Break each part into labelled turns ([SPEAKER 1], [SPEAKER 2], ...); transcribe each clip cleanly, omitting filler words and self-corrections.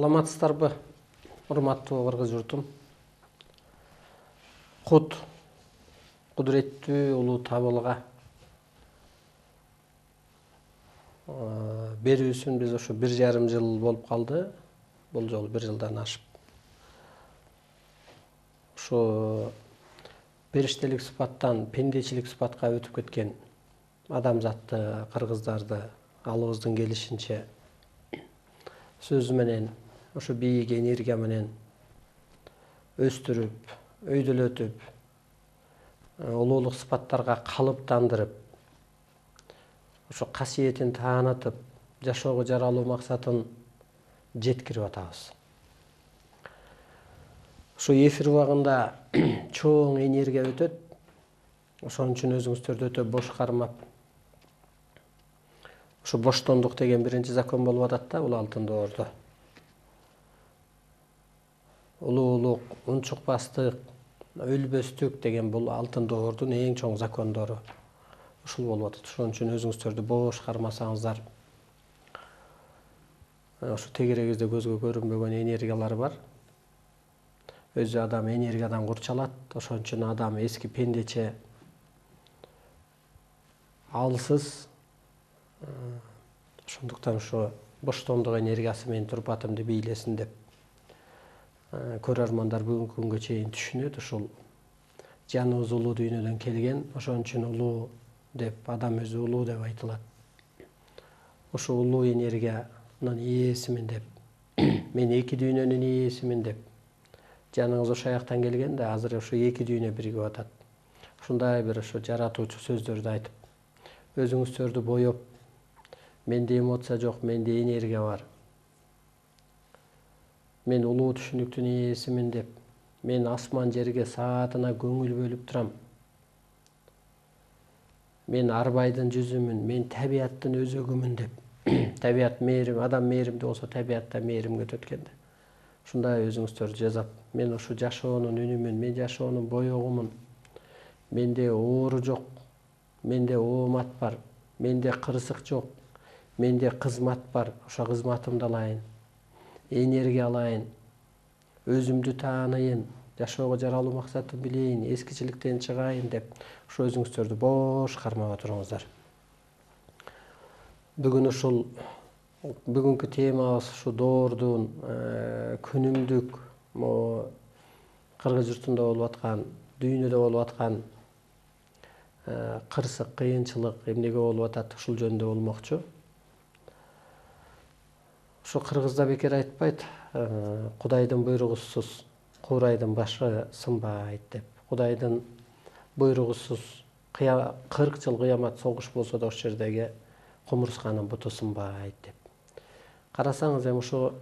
[SPEAKER 1] Саламатсыздарбы, урматтуу кыргыз журтум. Кут кудуреттүү улуу табылга берүүсүн биз ошо 1,5 жыл болуп калды. Бул жолу 1 жылдан ашып. Ошо периштелик сыпаттан пендечилик сыпатка өтүп кеткен адамзатты, кыргыздарды алыбыздын келишинче сөз менен, ошо бийик энергия менен өстүрүп, өйдөлөтүп, улуулук сыпаттарга калыптандырып, ошо касиетин таанытып, жашоого жаралуу максатын жеткирип атабыз. Ошо эфир убагында чоң энергия өтөт. Ошон үчүн өзүңүздөрдү өтө бош кармап, ошо боштондук деген биринчи закон болуп атат да, бул алтын доордо. Улуулук, унчукпастык, өлбөстүк деген бул алтын доордун эң чоң закондору. Ушул болуп атат. Ошон үчүн өзүңүздөрдү бош кармасаңыздар, ошо тегерегизде көзгө көрүнбөгөн энергиялар бар. Өзү адам энергиядан курчалат. Ошон үчүн адам эски пендече, алсыз. Ошондуктан ошо боштондук энергиясы менин турпатымды бийлесин деп көрөрмандар бүгүнкү күнгө чейин түшүнөт. Ушул жаныбыз улуу дүйнөдөн келген, ошон үчүн улуу деп, адам өзү улуу деп айтылат. Ошо улуу энергиянын ээсимин деп, мен эки дүйнөнүн ээсимин деп, жаныңыз ошо жактан келген да, азыр ошо эки дүйнө биригип атат. Ушундай бир ошо жаратуучу сөздөрдү айтып, өзүңүздөрдү боеп, менде эмоция жок, менде энергия бар. Мен улуу түшүнүктүн ээсимин деп, мен асман жерге саатына көңүл бөлүп турам. Мен арбайдын жүзүмүн, мен табияттын өзөгүмүн деп. Табият мээрим, адам мээримдүү болсо табият да мээримге өтөт экен да. Ушундай өзүңүздөрдү жазап, мен ушу жашоонун үнүмүн, мен жашоонун боёгумун. Менде оору жок, менде оомат бар, менде кырсык жок, менде кызмат бар. Ошо кызматымды алайын, энергия алайын, өзүмдү тааныйын, жашоого жаралуу максатын билейин, эскичиликтен чыгайын деп, ошо өзүңүздөрдү бош кармап отуруңуздар. Бүгүн ушул бүгүнкү темабыз ушу доордун күнүмдүк кыргыз журтунда болуп аткан, дүйнөдө болуп аткан кырсык, кыйынчылык эмнеге болуп атат, ушул жөнүндө болмокчу. Ошо кыргызда бекер айтпайт, Кудайдын буйругусуз куурайдын башы сынбайт деп. Кудайдын буйругусуз 40 жыл кыямат согуш болсо да ошол жердеги кумурсканын буту сынбайт деп. Карасаңыз эми ошо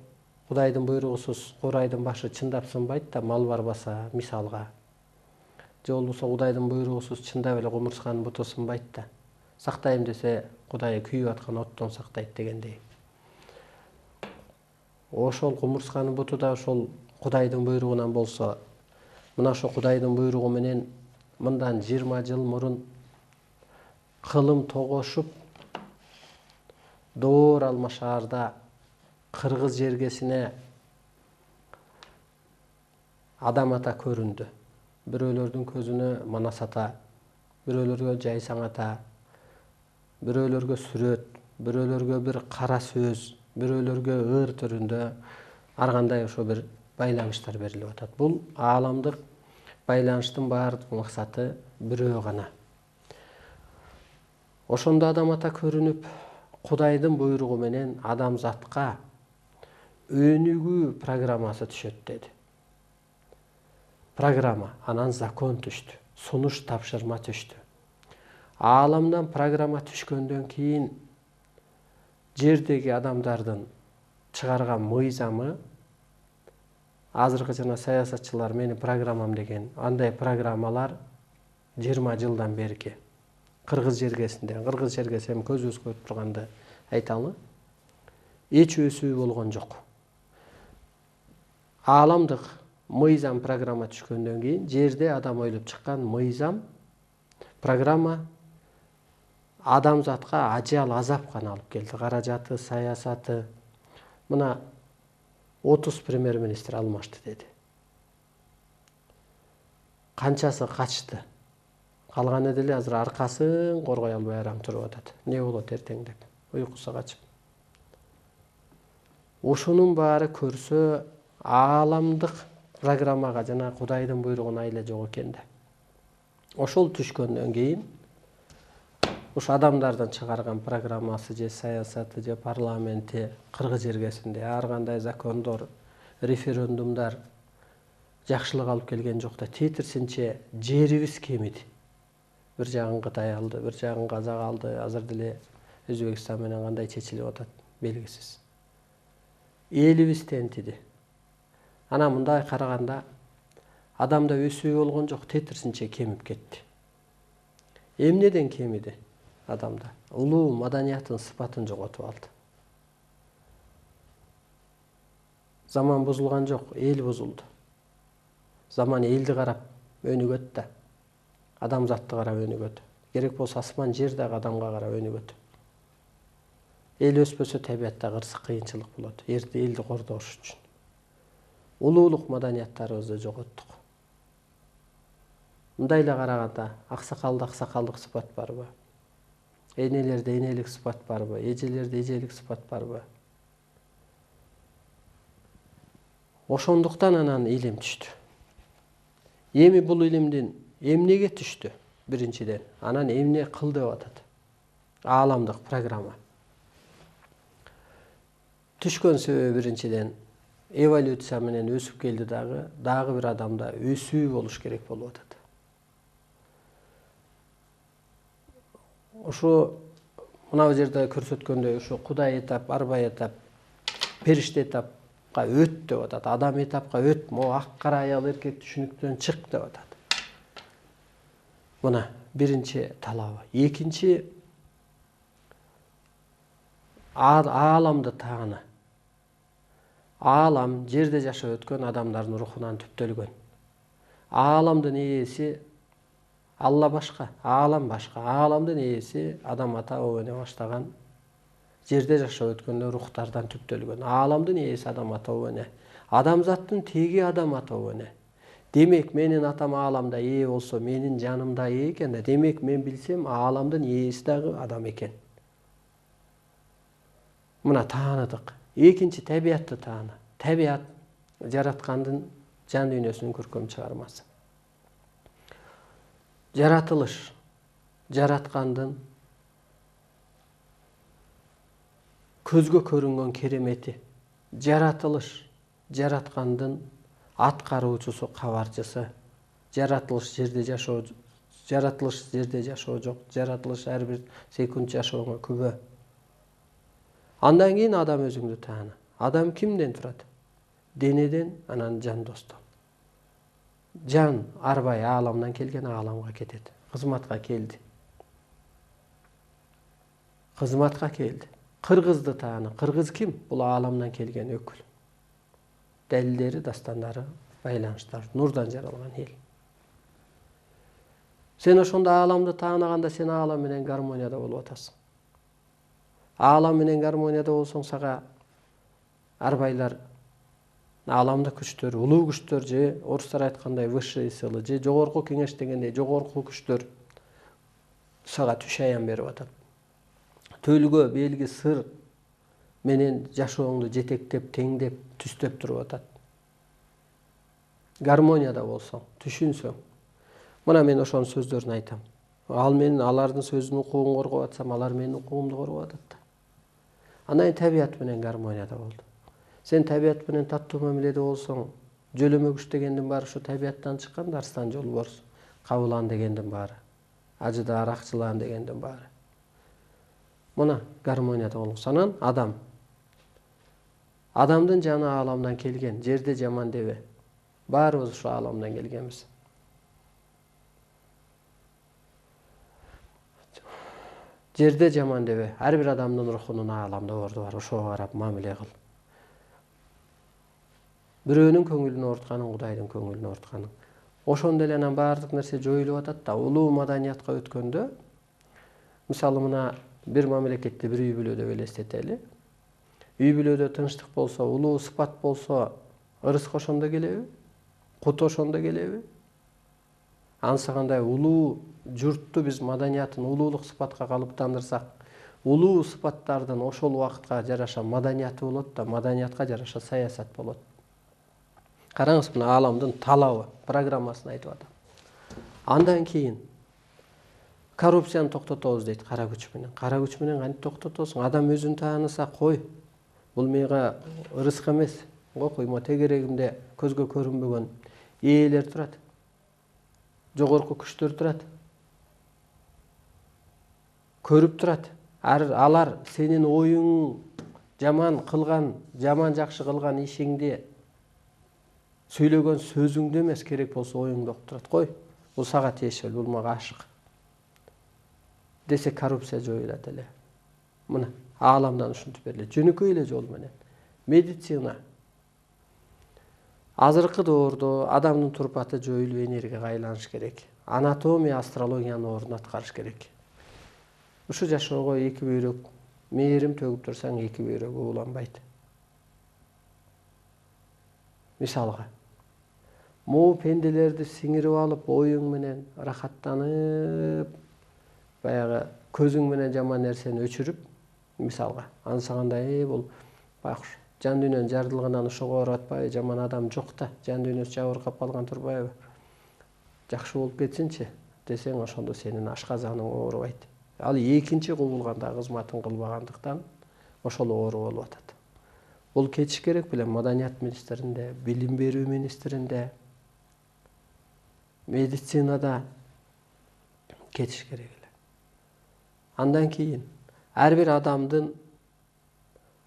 [SPEAKER 1] Кудайдын буйругусуз куурайдын башы чындап сынбайт да, мал барбаса мисалга. Же болбосо Кудайдын буйругусуз чындап эле кумурсканын буту сынбайт да. Сактайм десе Кудай күйүп аткан оттон сактайт дегендей. Ошол кумурсканын буту да ошол Кудайдын буйругунан болсо, мына ошо Кудайдын буйругу менен мындан 20 жыл мурун кылым тогошуп, Доор алма шаарда кыргыз жергесине адам ата көрүндү. Бирөөлөрдүн көзүнө Манас ата, бирөөлөргө Жайсаң ата, бирөөлөргө сүрөт, бирөөлөргө бир кара сөз, бирөөлөргө ыр төрүндө ар кандай ошо бир байланыштар берилип атат. Бул ааламдык байланыштын баардык максаты бирөө гана. Ошондо адам ата көрүнүп, Кудайдын буйругу менен адамзатка өнүгүү программасы түшөт деди. Программа, анан закон түштү, сунуш тапшырма түштү. Ааламдан программа түшкөндөн кийин жердеги адамдардын чыгарган мыйзамы, азыркы жана саясатчылар менин программам деген, андай программалар 20 жылдан берки кыргыз жергесинде, кыргыз жергеси эми көзүбүз көрүп турганды айталы, эч өсүү болгон жок. Ааламдык мыйзам программа түшкөндөн кийин жерде адам ойлоп чыккан мыйзам программа адамзатка ажал азап гана алып келди. Каражаты, саясаты. Мына 30 премьер-министр алмашты деди. Канчасы качты. Калганы деле азыр аркасын коргой албай араң туруп атат. Не болот эртең деп, уйкусу качып. Ушунун баары көрсө ааламдык программага жана Кудайдын буйругуна айла жок экен да. Ошол түшкөндөн кийин ушу адамдардын чыгарган программасы же саясаты же парламенти кыргыз жергесинде ар кандай закондор, референдумдар жакшылык алып келген жок да, тетирсинче жерибиз кемиди. Бир жагын Кытай алды, бир жагын Казак алды, азыр деле Өзбекстан менен кандай чечилип атат белгисиз. Элибиз тентиди. Анан мындай караганда адамда өсүү болгон жок, тетирсинче кемип кетти. Эмнеден кемиди адамда? Улуу маданиятын сыпатын жоготуп алды. Заман бузулган жок, эл бузулду. Заман элди карап өнүгөт да, адамзатты карап өнүгөт. Керек болсо асман жер дагы адамга карап өнүгөт. Эл өспөсө табиятта кыйынчылык болот, элди кордош үчүн. Улуулук маданияттарыбызды жоготтук. Мындай эле караганда аксакалдык сыпат барбы? Энелерде энелик сыпат барбы? Эжелерде эжелик сыпат барбы? Ошондуктан анан илим түштү. Эми бул илимдин эмнеге түштү? Биринчиден, анан эмне кыл деп атат? Ааламдык программа. Түшкөн себеби биринчиден эволюция менен өсүп келди дагы бир адамда өсүү болуш керек болуп атат. Ушу мына жерде көрсөткөндөй ушу Кудай этап, арба этап, периште этапка өт деп атат. Адам этапка өт, могу ак кара аял эркек түшүнүктөн чык деп атат. Мына биринчи талабы. Экинчи ааламды тааны. Аалам жерде жашап өткөн адамдардын рухунан түптөлгөн. Ааламдын ээси Алла башка, аалам башка. Ааламдын ээси адам ата бабаны баштаган жерде жашап өткөндө рухтардан түптөлгөн. Ааламдын ээси адам ата бабаны. Адамзаттын теги адам ата бабаны. Демек менин атам ааламда ээ болсо, менин жанымда ээ экен да. Демек мен билсем ааламдын ээси дагы адам экен. Мына тааныдык. Экинчи табиятты тааны. Табият жараткандын жан дүйнөсүнүн көркөм чыгармасы. Жаратылыш жараткандын көзгө көрүнгөн керемети. Жаратылыш жараткандын аткаруучусу, кабарчысы. Жаратылыш жерде жашоо жок. Жаратылыш ар бир секунд жашооңо күбө. Андан кийин адам өзүңдү тааны. Адам кимден турат? Денеден, анан жан достон. Жан арбай ааламдан келген, ааламга кетет. Кызматка келди. Кыргызды тааны. Кыргыз ким? Бул ааламдан келген өкүл. Далилдери, дастандары, байланыштар, нурдан жаралган эл. Сен ошондо ааламды таанаганда сен аалам менен гармонияда болуп атасың. Аалам менен гармонияда болсоң, сага арбайлар, ааламдык күчтөр, улуу күчтөр же орустар айткандай высшие силы же жогорку кеңеш дегендей жогорку күчтөр сага түш аян берип атат. Төлгө, белги, сыр менен жашооңду жетектеп, теңдеп, түстөп туруп атат. Гармонияда болсоң, түшүнсөң. Мына мен ошонун сөздөрүн айтам. Алардын сөзүнүн укугун коргоп атсам, алар менин укугумду коргоп атат да. Анан табият менен гармонияда болду. Сен табият менен таттуу мамиледе болсоң, жөлөмөгүч дегендин баары ушу табияттан чыккан, Дарстан Жолборс, Кабылан дегендин баары, Ажыдаар, Акчылаан дегендин баары. Мына гармонияда болуңуз. Анан адам. Адамдын жаны ааламдан келген, жерде жаман дебе. Баарыбыз ушу ааламдан келгенбиз. Жерде жаман дебе. Ар бир адамдын рухунун ааламда орду бар. Ошого карап мамиле кыл. Бирөөнүн көңүлүн оортканың, Кудайдын көңүлүн оортканың. Ошондо эле анан баардык нерсе жоюлуп атат да. Улуу маданиятка өткөндө, мисалы мына бир мамлекетте бир үй бүлө деп элестетели. үй бүлөдө тынчтык болсо, улуу сыпат болсо, ырыска ошондо келеби? Кут ошондо келеби? Анысы кандай улуу журтту биз маданиятын улуулук сыпатка калыптандырсак, улуу сыпаттардын ошол убакытка жараша маданияты болот да, маданиятка жараша саясат болот. Караңыз, мына ааламдын талабы программасын айтып атам. Андан кийин коррупцияны токтотобуз дейт кара күч менен. Кара күч менен кантип токтотосуң? Адам өзүн тааныса кой. Бул мага ырыска эмес. Коймо тегерегимде көзгө көрүнбөгөн ээлер турат. Жогорку күчтөр турат. Көрүп турат. Алар сенин оюң жаман кылган, жаман жакшы кылган ишиңди, сүйлөгөн сөзүңдү эмес, керек болсо оюңду окуп турат. Кой, бул сага тиешелүү, бул мага ашык десе, коррупция жоюлат эле. Мына ааламдан ушинтип берилет. Жөнөкөй эле жол менен. Медицина. Азыркы доордо адамдын турпаты жоюлуп энергияга айланыш керек. Анатомия, астрологиянын ордун аткарыш керек. Ушу жашоого эки бөйрөк мээрим төгүп турсаң, эки бөйрөгү уланбайт. Мисалга, могу пенделерди сиңирип алып, оюң менен рахаттанып, баягы көзүң менен жаман нерсени өчүрүп, мисалга, анысы кандай бул байкуш жан дүйнөнүн жаратылганынан ошого ооруп атпайбы? Жаман адам жок да, жан дүйнөсү жабыркап калган турбайбы? Жакшы болуп кетсинчи десең, ошондо сенин ашказаның оорубайт. Ал экинчи кубулганда кызматын кылбагандыктан ошол оору болуп атат. Бул кетиш керек белем маданият министринде, билим берүү министринде, медицинада кетиш керек эле. Андан кийин ар бир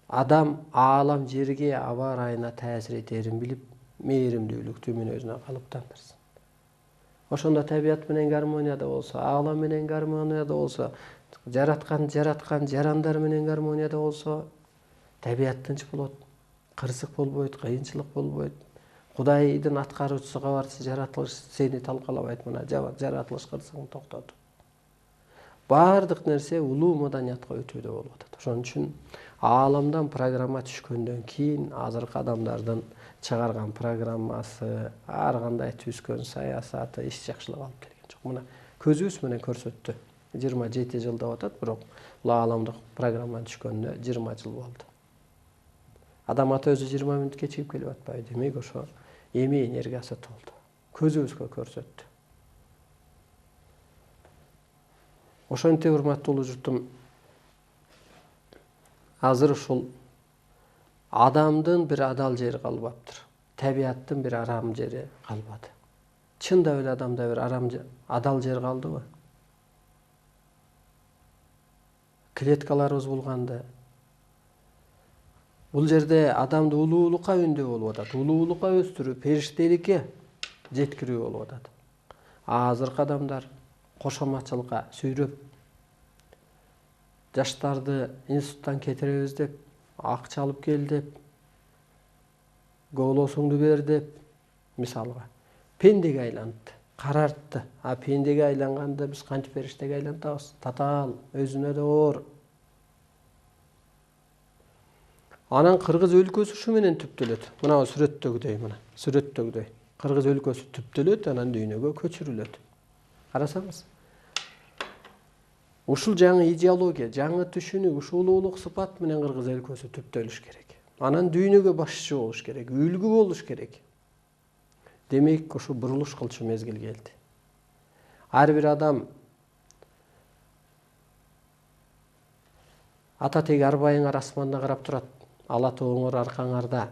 [SPEAKER 1] адам аалам жерге, аба ырайына таасир этерин билип, мээримдүүлүктү мүнөзүнө калыптандырсын. Ошондо табият менен гармонияда болсо, аалам менен гармонияда болсо, жараткан жарандар менен гармонияда болсо, табият тынч болот, кырсык болбойт, кыйынчылык болбойт. Кудайдын аткаруучусу кабарчысы жаратылыш сени талкалабайт, мына жаратылыш кырсыгын токтотуп. Бардык нерсе улуу маданиятка өтүүдө болуп атат. Ошон үчүн ааламдан программа түшкөндөн кийин азыркы адамдардын чыгарган программасы, ар кандай түзгөн саясаты эч жакшылык алып келген жок. Мына көзүбүз менен көрсөттү. 27 жыл деп атат, бирок бул ааламдык программа түшкөнүнө 20 жыл болду. Адам ата өзү 20 мүнөт кечигип келип атпайбы? Демек ошо эми энергиясы толду. Көзүбүзгө көрсөттү. Ошентип, урматтуу журтум, азыр ушул адамдын бир адал жери калбаптыр. Табияттын бир арам жери калбады. Чындап эле адамда бир адал жер калдыбы? Клеткаларыбыз булганды. Бул жерде адамды улуулукка үндөө болуп атат. Улуулукка өстүрүү, периштеликке жеткирүү болуп атат. Азыркы адамдар кошоматчылыкка сүйрөп, жаштарды институттан кетиребиз деп, акча алып кел деп, голосуңду бер деп, мисалга, пендеге айлантты, карартты. А пендеге айланганда биз кантип периштеге айлантабыз? Татаал, өзүнө да оор. Анан Кыргыз өлкөсү ушу менен түптөлөт. Мына сүрөттөгүдөй, мына сүрөттөгүдөй. Кыргыз өлкөсү түптөлөт, анан дүйнөгө көчүрүлөт. Карасаңыз, ушул жаңы идеология, жаңы түшүнүк, ушул улуулук сыпат менен Кыргыз өлкөсү түптөлүш керек. Анан дүйнөгө башчы болуш керек, үлгү болуш керек. Демек, ушу бурулуш кылчу мезгил келди. Ар бир адам ата теги арбайыңар асманда карап турат. Ала тооңор аркаңарда.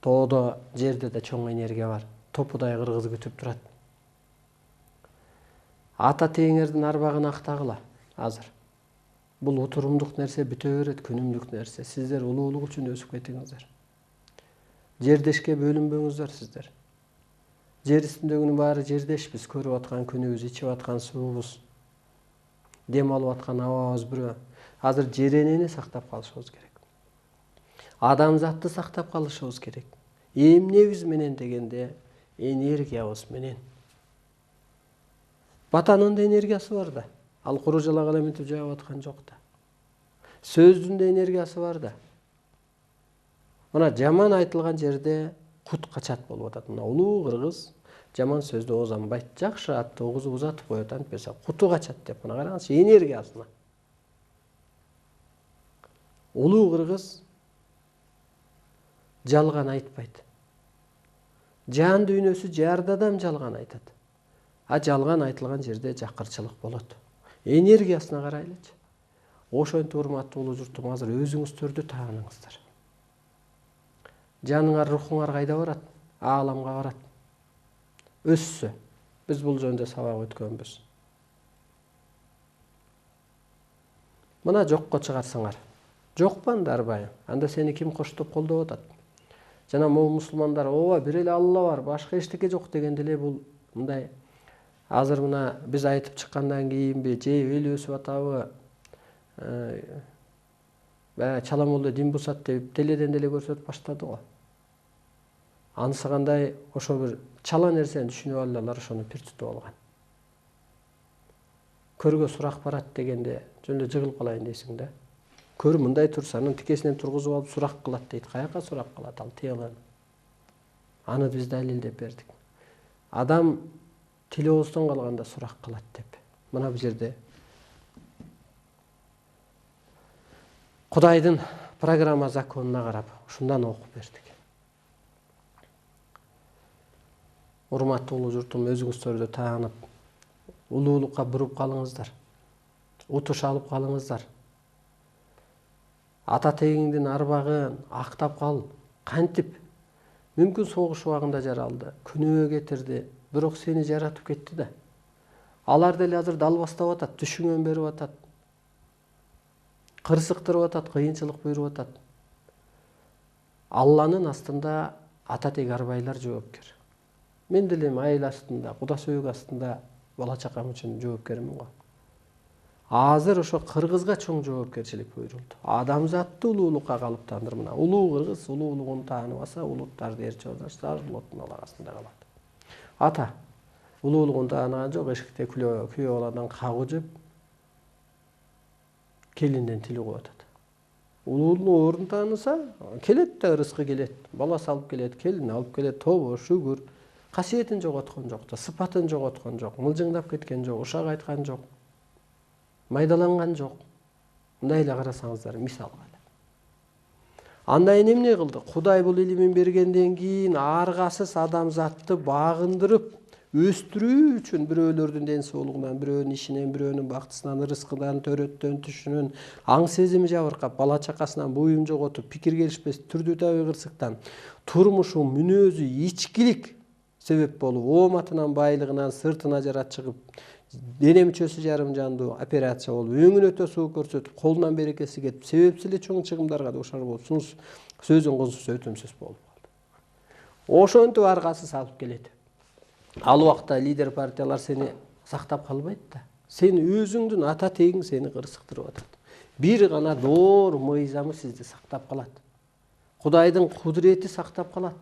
[SPEAKER 1] Тоодо, жерде да чоң энергия бар. Топудай кыргыз күтүп турат. Ата тегиңердин арбагын актагыла азыр. Бул отурумдук нерсе бүтө берет, күнүмдүк нерсе. Сиздер улуулук үчүн өсүп кетиңиздер. Жердешке бөлүнбөңүздөр сиздер. Жер үстүндөгүнүн баары жердеш, биз көрүп аткан күнүбүз, ичип аткан суубуз, дем алып аткан абабыз бирөө. Азыр жер энени сактап калышыбыз керек. Адамзатты сактап калышыбыз керек. Эмнебиз менен дегенде, энергиябыз менен. Батанын да энергиясы бар да. Ал куру жалак эле мынтип жаап аткан жок да. Сөздүн да энергиясы бар да. Мына жаман айтылган жерде кут качат болуп атат. Мына улуу кыргыз жаман сөздү оозанбайт. Жакшы атты угузуп узатып коет, антпесе куту качат деп. Мына караңызчы энергиясына. Улуу кыргыз жалган айтпайт. Жан дүйнөсү жарда адам жалган айтат. А жалган айтылган жерде жакырчылык болот. Энергиясына карайлычы. Ошентип урматтуу улуу журтум, азыр өзүңүздөрдү тааныңыздар. Жаныңар, рухуңар кайда барат? Ааламга барат. Өссө. Биз бул жөнүндө сабак өткөнбүз. Мына жокко чыгарсаңар. Жокпан дарбайың. Анда сени ким коштоп колдоп атат? Жана могу мусулмандар, ооба бир эле Алла бар, башка эчтеке жок дегенде эле бул мындай азыр мына биз айтып чыккандан кийинби, же эл өсүп атабы, чала молдо дин бусат деп теледен деле көрсөтүп баштады го. Анысы кандай ошо бир чала нерсени түшүнүп алалар, ошону пир тутуп алган. Көргө сурак барат дегенде жөн эле жыгылып калайын дейсиң да. Көр мындай турса, анын тикесинен тургузуп алып сурак кылат дейт. Каяка сурак кылат ал тыйылын. Аны биз далилдеп бердик. Адам тили ооздон калганда сурак кылат деп. Мына бул жерде Кудайдын программа законуна карап ушундан окуп бердик. Урматтуу улуу журтум, өзүңүздөрдү таанып, улуулукка буруп калыңыздар. Утуш алып калыңыздар. Ата тегиңдин арбагын актап кал. Кантип? Мүмкүн согуш убагында жаралды, күнөө кетирди, бирок сени жаратып кетти да. Алар деле азыр далбастап атат, түшүңөн берип атат. Кырсыктырып атат, кыйынчылык буйруп атат. Алланын астында ата теги арбайлар жоопкер. Мен деле айыл астында, куда сөөк астында бала чакам үчүн жоопкермин го. Азыр ошо кыргызга чоң жоопкерчилик буйрулду. Адамзатты улуулукка калыптандыр. Мына улуу кыргыз улуулугун тааныбаса, улуттарды эрче озаштар улуттун алагасында калат. Ата улуулугун тааныган жок, эшикте күйөө баладан кагуу жеп, келинден тил угуп атат. Улуулугун орун тааныса, келет да ырыскы келет, баласы алып келет, келин алып келет, тобо, шүгүр. Касиетин жоготкон жок да, сыпатын жоготкон жок, мылжыңдап кеткен жок, ушак айткан жок. Майдаланган жок. Мындай эле карасаңыздар, мисалга. Андан эмне кылды? Кудай бул илимин бергенден кийин аргасыз адамзатты багындырып, өстүрүү үчүн бирөөлөрдүн ден соолугунан, бирөөнүн ишинен, бирөөнүн бактысынан, ырыскыдан, төрөттөн, түшүнөн, аң сезими жабыркап, бала чакасынан буюм жоготуп, пикир келишпес түрдүү табий кырсыктан, турмушу, мүнөзү, ичкилик себеп болуп, ооматынан, байлыгынан, сыртына жарат чыгып, дене мүчөсү жарым жандуу операция болуп, өңүн өтө суук көрсөтүп, колунан берекеси кетип, себепсиз эле чоң чыгымдарга дуушар болуп, сөзүн консуз өтөмсүз болуп калды. Ошентип аргасыз алып келет. Ал убакта лидер партиялар сени сактап калбайт да. Сен өзүңдүн ата тегиң сени кырсыктырып атат. Бир гана доор мыйзамы сизди сактап калат. Кудайдын кудурети сактап калат.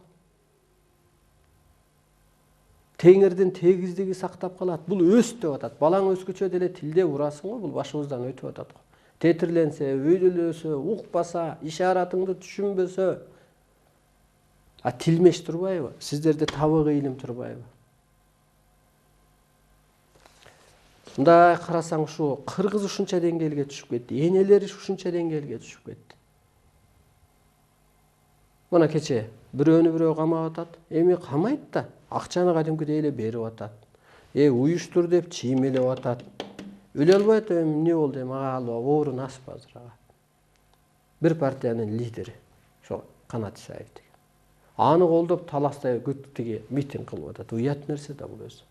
[SPEAKER 1] Теңирдин тегиздиги сактап калат. Бул өс деп атат. Балаң өскөчө деле тилде урасың го, бул башыбыздан өтүп атат го. Тетирленсе, өйдөлөсө, укпаса, ишаратыңды түшүнбөсө, тилмеш турбайбы? Сиздерде табык ыйлым турбайбы? Мындай карасаң ушу кыргыз ушунча деңгээлге түшүп кетти. Энелери ушунча деңгээлге түшүп кетти. Мына кече бирөөнү бирөө камап атат. Эми камайт да, акчаны кадимкидей эле берип атат. Уюштур деп чиймелеп атат. Өлө албайт, эмне болду, мага алба, оорун асып азыр ага. Бир партиянын лидери, ошо Канат Исаев деген. Аны колдоп таластай тиги митинг кылып атат. Уят нерсе да бул өзү.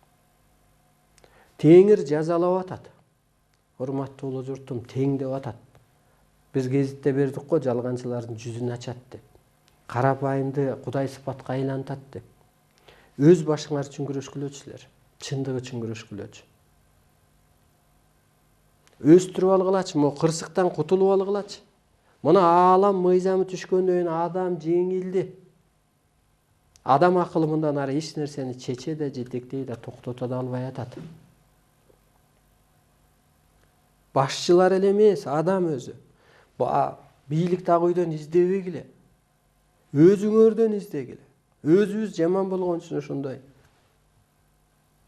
[SPEAKER 1] Теңир жазалап атат. Урматтуу улуу журтум, тең деп атат. Биз гезитте бердик го, жалганчылардын жүзүн ачат деп. Карапайымды Кудай сыпатка айлантат деп. Өз башыңар үчүн күрөшкүлөчү силер. Чындык үчүн күрөшкүлөчү. Өстүрүп алгылачы, мо кырсыктан кутулуп алгылачы. Мына аалам мыйзамы түшкөндөн кийин адам жеңилди. Адам акылы мындан ары эч нерсени чече да, жетектей да, токтото да албай атат. Башчылар эле эмес, адам өзү. бийлик дагы үйдөн издебегиле. Өзүңөрдөн издегиле. Өзүбүз жаман болгон үчүн ошондой.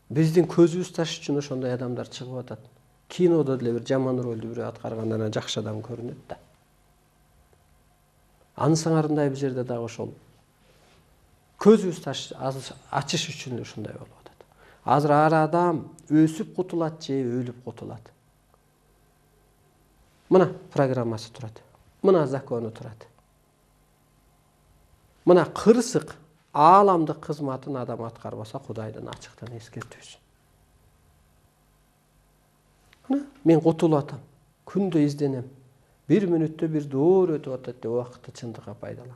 [SPEAKER 1] Биздин көзүбүз таш үчүн ошондой адамдар чыгып атат. Кинодо деле бир жаман ролду бирөө аткарганда анан жакшы адам көрүнөт да. Ансаңарындай бир жерде дагы ошол көзүбүз таш ачыш үчүн ушундай болуп атат. Азыр ар адам өсүп кутулат же өлүп кутулат. Мына программасы турат. Мына закону турат. Мына кырсык ааламдык кызматын адам аткарбаса Кудайдын ачыктан эскертүүсү. Мына мен кутулуп атам. Күндө изденем. 1 мүнөттө бир доор өтүп атат деп убакытты чындыкка пайдалан.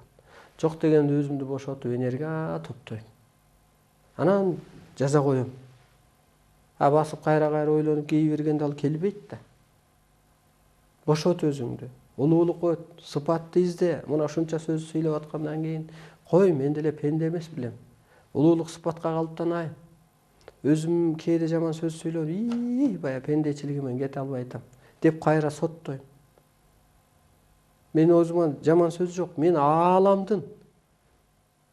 [SPEAKER 1] Жок дегенде өзүмдү бошотуп энергия топтойм. Анан жаза коем. Басып кайра ойлонуп кей бергенде ал келбейт да. Бошот өзүңдү. Улуулук өт, сыпатты изде. Мына ушунча сөз сүйлөп аткандан кийин кой, мен деле пенде эмес билем. Улуулук сыпатка калыптанайын. Өзүм кээде жаман сөз сүйлөп, бая пендечилигимен кете албай атам деп кайра соттойм. Мен өзүмө жаман сөз жок. Мен ааламдын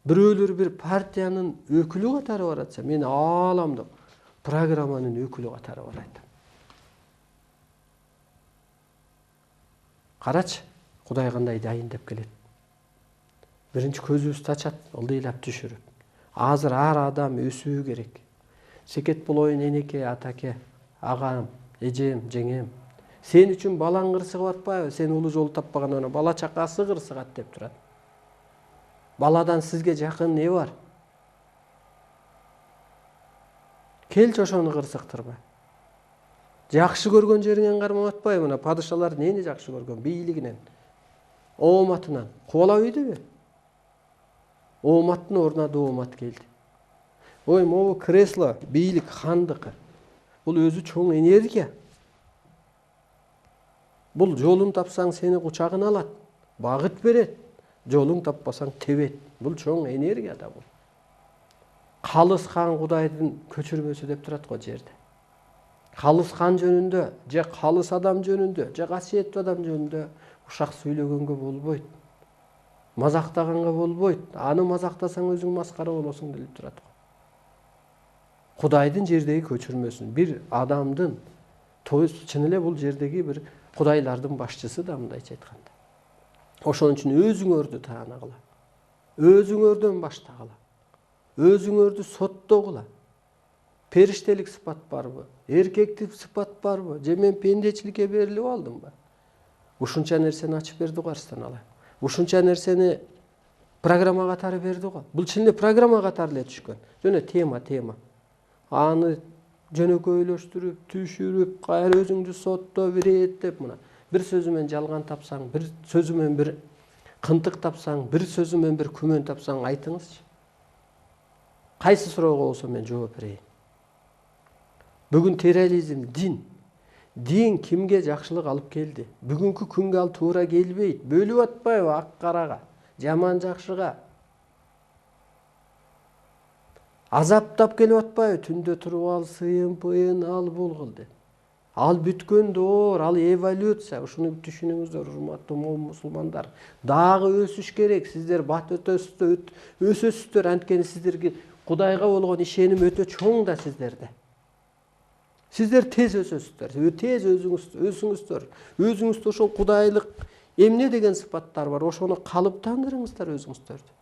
[SPEAKER 1] бирөөлөр бир партиянын өкүлү катары баратса, мен ааламдык программанын өкүлү катары барайт. Карачы, Кудай кандай дайын деп келет. Биринчи көзүбүздү ачат, ылдыйлап түшүрүп. Азыр ар адам өсүү керек. Секет болоюн энеке, атаке, агам, эжем, жеңем. Сен үчүн балаң кырсыгып атпайбы? Сен улуу жол таппаганда бала чакасы кырсыгат деп турат. Баладан сизге жакын не бар? Келчи ошону кырсыктырба. Жакшы көргөн жериңен кармап атпайбы? Мына падышалар нени жакшы көргөн? Бийлигинен, ооматынан. Кубалап үйдүбү? Ооматтын ордуна доомат келди. Ой, могу кресло, бийлик хандыкы. Бул өзү чоң энергия. Бул жолун тапсаң сени кучагына алат, багыт берет. Жолуң таппасаң тебет. Бул чоң энергия да бул. Калыс хан Кудайдын көчүрмөсү деп турат го жерде. Калыс хан жөнүндө, же калыс адам жөнүндө, же касиеттүү адам жөнүндө ушак сүйлөгөнгө болбойт. Мазактаганга болбойт. Аны мазактасаң өзүң маскара болосуң деп турат го. Кудайдын жердеги көчүрмөсүн, бир адамдын, чын эле бул жердеги бир кудайлардын башчысы да мындайча айтканда. Ошон үчүн өзүңөрдү таанагыла. Өзүңөрдөн баштагыла. Өзүңөрдү соттогула. Периштелик сыпат барбы? Эркектик сыпат барбы? Же мен пендечиликке берилип алдымбы? Ушунча нерсени ачып берди го Арстан Алай. Ушунча нерсени программа катары берди го. Бул чын эле программа катары эле түшкөн. Жөн тема. Аны жөнөкөйлөштүрүп, түшүрүп, кайра өзүңдү сотто бирееттеп мына. Бир сөзү менен жалган тапсаң, бир сөзү менен бир кынтык тапсаң, бир сөзү менен бир күмөн тапсаң айтыңызчы. Кайсы суроого болсо мен жооп берейин. Бүгүн терроризм, дин кимге жакшылык алып келди? Бүгүнкү күнгө ал туура келбейт. Бөлүп атпайбы ак карага, жаман жакшыга? Азаптап келип атпайбы? Түндө туруп ал сыйын ал бул кыл деп. Ал бүткөн доор, ал эволюция. Ушуну түшүнүңүздөр, урматтуу мусулмандар. Дагы өсүш керек. Сиздер бат өсөсүздөр. Анткени сиздерге Кудайга болгон ишеним өтө чоң да сиздерде. Сиздер тез өсөсүздөр. Тез өсүңүздөр. Өзүңүздө ошол кудайлык эмне деген сыпаттар бар, ошону калыптандырыңыздар өзүңүздөрдү.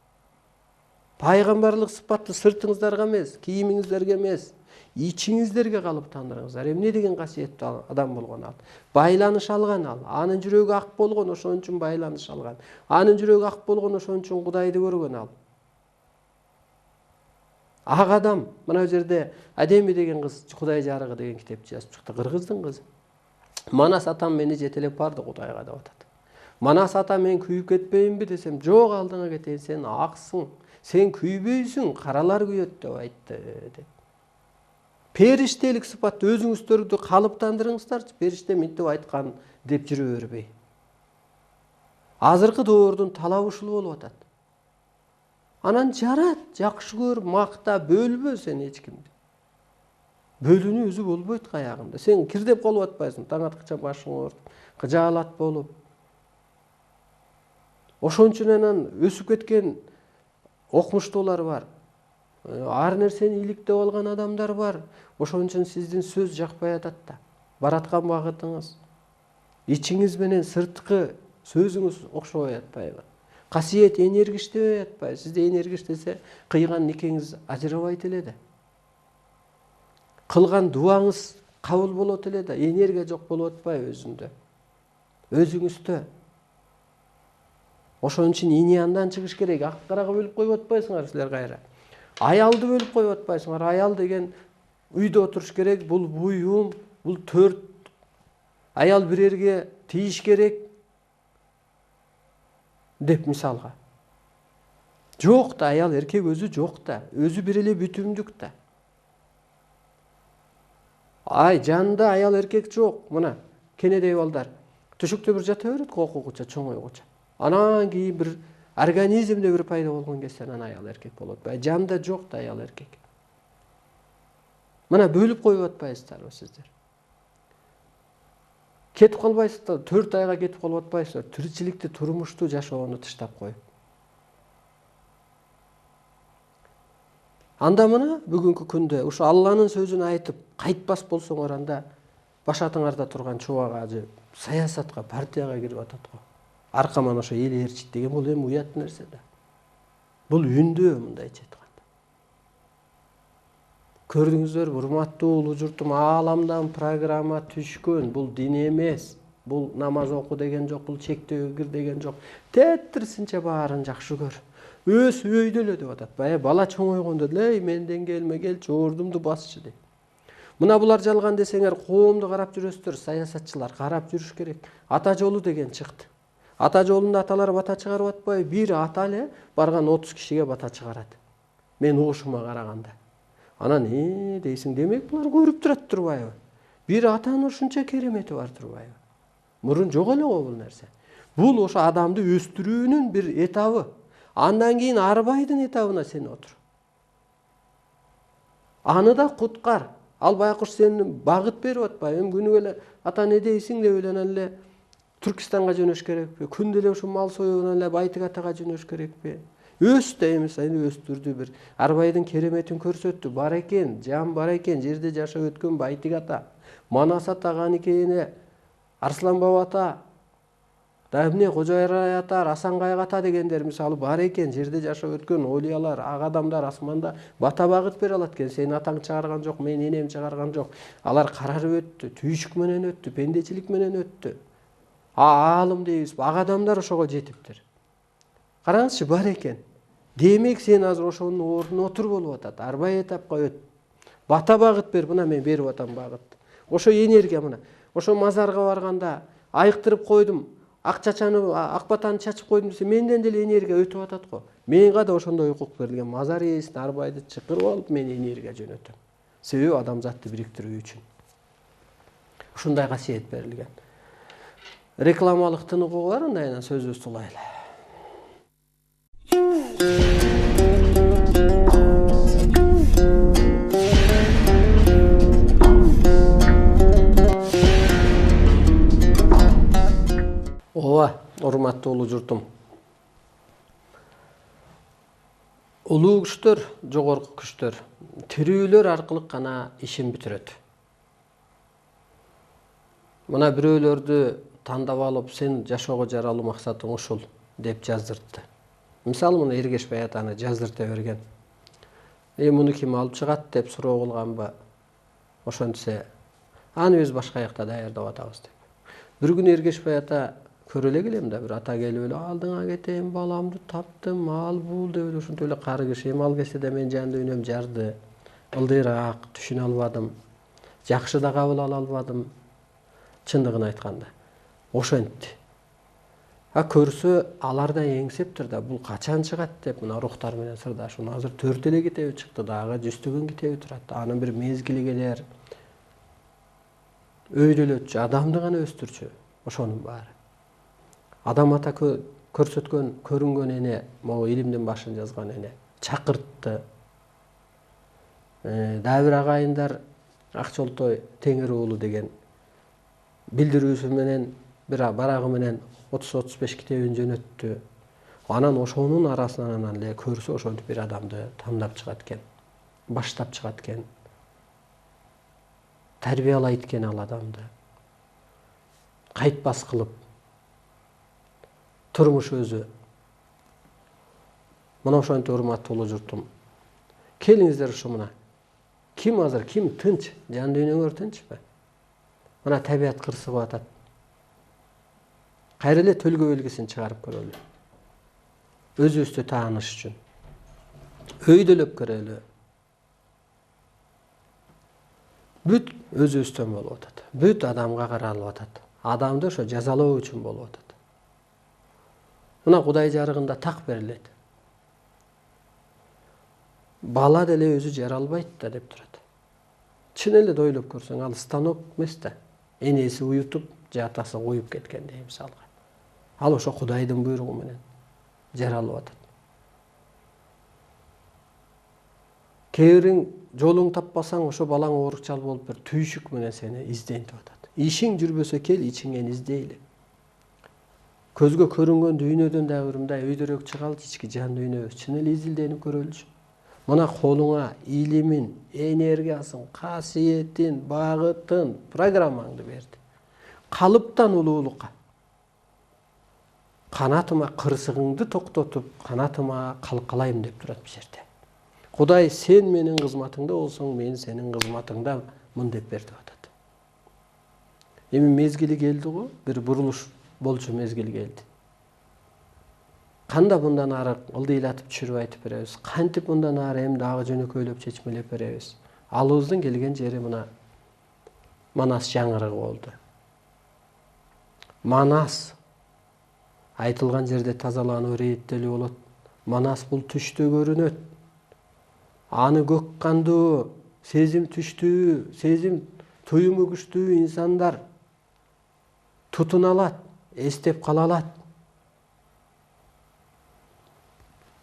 [SPEAKER 1] Пайгамбарлык сыпатты сыртыңыздарга эмес, кийимиңиздерге эмес, ичиңиздерге калыптандырыңыздар. Эмне деген касиеттүү адам болгон ал. Байланыш алган ал. Анын жүрөгү ак болгон, ошон үчүн байланыш алган. Анын жүрөгү ак болгон, ошон үчүн Кудайды көргөн ал. Ак адам, мына жерде Адеми деген кыз Кудай жарыгы деген китепти жазып чыкты. Кыргыздын кызы. Манас атам мени жетелеп барды Кудайга деп атат. Манас ата мен күйүп кетпейинби десем, жок алдыңа кетейин, сен аксың. Сен күйбөйсүң, каралар күйөт деп айтты деп. Периштелик сыпатты өзүңүздөрдү калыптандырыңыздарчы. Периште мынтип айткан деп жүрө бербей. Азыркы доордун талабы ушул болуп атат. Анан жарат, жакшы көр, макта, бөлбө сен эч кимди. Бөлүүнүн өзү болбойт каягында. Сен кирдеп калып атпайсың, таң аткыча башың ооруп, кыжаалат болуп. Ошон үчүн анан өсүп кеткен окумуштуулар бар. Ар нерсени иликтеп алган адамдар бар. Ошон үчүн сиздин сөз жакпай атат да. Бараткан багытыңыз, ичиңиз менен сырткы сөзүңүз окшобой атпайбы? Касиет энергиштебей атпайбы? Сизде энергиштесе, кыйган никеңиз ажырабайт эле да. Кылган дуаңыз кабыл болот эле да. Энергия жок болуп атпайбы өзүндө? Өзүңүздө. Ошон үчүн иньяндан чыгыш керек. Ак карага бөлүп коюп атпайсыңар силер кайра. Аялды бөлүп коюп атпайсыңар. Аял деген үйдө отуруш керек. Бул буюм, бул төрт. Аял бирерге тийиш керек деп мисалга. Жок да, аял эркек өзү жок да. Өзү бир эле бүтүмдүк да. Жанында аял эркек жок. Мына кенедей балдар түшүктө бир жата берет, окугуча, чоңойгуча. Анан кийин бир организмде бир пайда болгон кезде анан аял эркек болот. Жанда жок да аял эркек. Мына бөлүп коюп атпайсыздарбы сиздер? Кетип калбайсыздар, 4 айга кетип калып атпайсыздар. Тиричиликти, турмушту жашоону таштап коюп. Анда мына бүгүнкү күндө ушу Алланын сөзүн айтып кайтпас болсоңор, анда башатыңарда турган чубак саясатка, партияга кирип атат го. Аркаман ошо эл ээрчит деген бул эми уят нерсе да. Бул үндөө мындайча айтканда. Көрдүңүздөрбү, урматтуу улуу журтум, ааламдан программа түшкөн. Бул дин эмес. Бул намаз оку деген жок, бул чектөөгө кир деген жок. Тетирсинче баарын жакшы көр. Өз өйдө эле деп атат. Бала чоңойгондо эле менден келме, келчи, ордумду басчы дейт. Мына булар жалган десеңер, коомду карап жүрөсүздөр, саясатчылар карап жүрүш керек. Ата жолу деген чыкты. Ата жолунда аталар бата чыгарып атпайбы? Бир ата эле барган 30 кишиге бата чыгарат. Мен угушума караганда. Анан дейсиң, демек булар көрүп турат турбайбы? Бир атанын ушунча керемети бар турбайбы? Мурун жок эле го бул нерсе. Бул ошо адамды өстүрүүнүн бир этабы. Андан кийин арбайдын этабына сен отур. Аны да куткар. Ал байкуш сени багыт берип атпайбы? Эми күнүгө эле ата не дейсиң деп эле анан эле Түркистанга жөнөш керекпи? Күндө эле ушу мал союунан эле Байтык атага жөнөш керекпи? Өстү эми сени өстүрдү, бир арбайдын кереметин көрсөттү. Бар экен, жан бар экен, жерде жашап өткөн Байтык ата, Манас ата, Каникене, Арслан баба ата, да эмне Кожоайрай ата, Асангай ата дегендер мисалы бар экен, жерде жашап өткөн олиялар, ак адамдар асманда бата багыт бере алат экен. Сени атаң чыгарган жок, мен энем чыгарган жок. Алар карарып өттү, түйшүк менен өттү, пендечилик менен өттү. Аалым дейбиз, ак адамдар ошого жетиптир. Караңызчы, бар экен. Демек сен азыр ошонун ордуна отур болуп атат. Арбай этапка өт. Бата багыт бер, мына мен берип атам багыт. Ошо энергия мына. Ошо мазарга барганда айыктырып койдум, ак чачаны, ак батаны чачып койдум десе, менден деле энергия өтүп атат го. Менга да ошондой укук берилген. Мазар ээсин, арбайды чакырып алып мен энергия жөнөтөм. Себеби адамзатты бириктирүү үчүн. Ушундай касиет берилген. Рекламалык тыныгуу бар, андайынан сөзүбүздү улайлы. Урматтуу улуу журтум. Улуу күчтөр, жогорку күчтөр тирүүлөр аркылуу гана ишин бүтүрөт. Мына бирөөлөрдү тандап алып, сен жашоого жаралуу максатың ушул деп жаздыртты. Мисалы мына Эргешбай атаны жаздырта берген. Муну ким алып чыгат деп суроо кылганбы? Ошентсе, аны биз башка жакта даярдап атабыз деп. Бир күнү Эргешбай ата көрө эле келем да, бир ата келип эле алдыңа кетем, баламды таптым, ал бул деп эле ушинтип эле кары киши. Эми ал кезде да мен жан дүйнөм жарды, ылдыйраак түшүнө албадым, жакшы да кабыл ала албадым. Чындыгын айтканда ошентти. Көрсө алар да эңсептир да, бул качан чыгат деп, мына рухтар менен сырдашуу. Азыр 4 эле китеби чыкты, дагы 100 китеби турат. Анын бир мезгили келер. Өйдөлөтчү, адамды гана өстүрчү. Ошонун баары. Адам ата көрсөткөн, көрүнгөн эне, могу илимдин башын жазган эне чакыртты. Дагы бир агайындар Акчолтой Теңир уулу деген билдирүүсү менен, бир барагы менен 30-35 китебин жөнөттү. Анан ошонун арасынан анан эле көрсө ошентип бир адамды тандап чыгат экен, баштап чыгат экен, тарбиялайт экен ал адамды, кайтпас кылып. Турмуш өзү. Мына ошентип урматтуу журтум. Келиңиздер ушу мына. Ким азыр, ким тынч, жан дүйнөңөр тынчпы? Мына табият кырсыгып атат. Кайра эле төлгө белгисин чыгарып көрөлү. Өзүбүздү тааныш үчүн. Өйдөлөп көрөлү. Бүт өзүбүздөн болуп атат. Бүт адамга каралып атат. Адамды ошо жазалоо үчүн болуп атат. Мына Кудай жарыгында так берилет. Бала деле өзү жара албайт да деп турат. Чын эле дойлоп көрсөң, ал станок эмес да. Энеси уютуп, же атасы коюп кеткендей мисалга. Ал ошо Кудайдын буйругу менен жара алып атат. Кээ бириң жолуң таппасаң, ошо балаң оорукчал болуп бир түйшүк менен сени издентип атат. Ишиң жүрбөсө кел, ичиңен издейли. Көзгө көрүнгөн дүйнөдөн дагы бир мындай өйдөрөөк чыгалчы, ички жан дүйнөбүз чын эле изилденип көрөлүчү. Мына колуңа илимин, энергиясын, касиетин, багытын, программаңды берди. Калыптан улуулукка. Канатыма кырсыгыңды токтотуп, канатыма калкалайм деп турат бул жерде. Кудай сен менин кызматыңда болсоң, мен сенин кызматыңдамын деп берди атат. Эми мезгили келди го, бир бурулуш болчу мезгил келди. Канда мындан ары ылдыйлатып түшүрүп айтып беребиз. Кантип мындан ары эми дагы жөнөкөйлөп чечмелеп беребиз. Алыбыздын келген жери мына Манас жаңырыгы болду. Манас айтылган жерде тазалануу, реттелүү болот. Манас бул түштө көрүнөт. Аны көк кандуу, сезим түштүү, сезим туюму күчтүү инсандар тутуна алат, эстеп кала алат.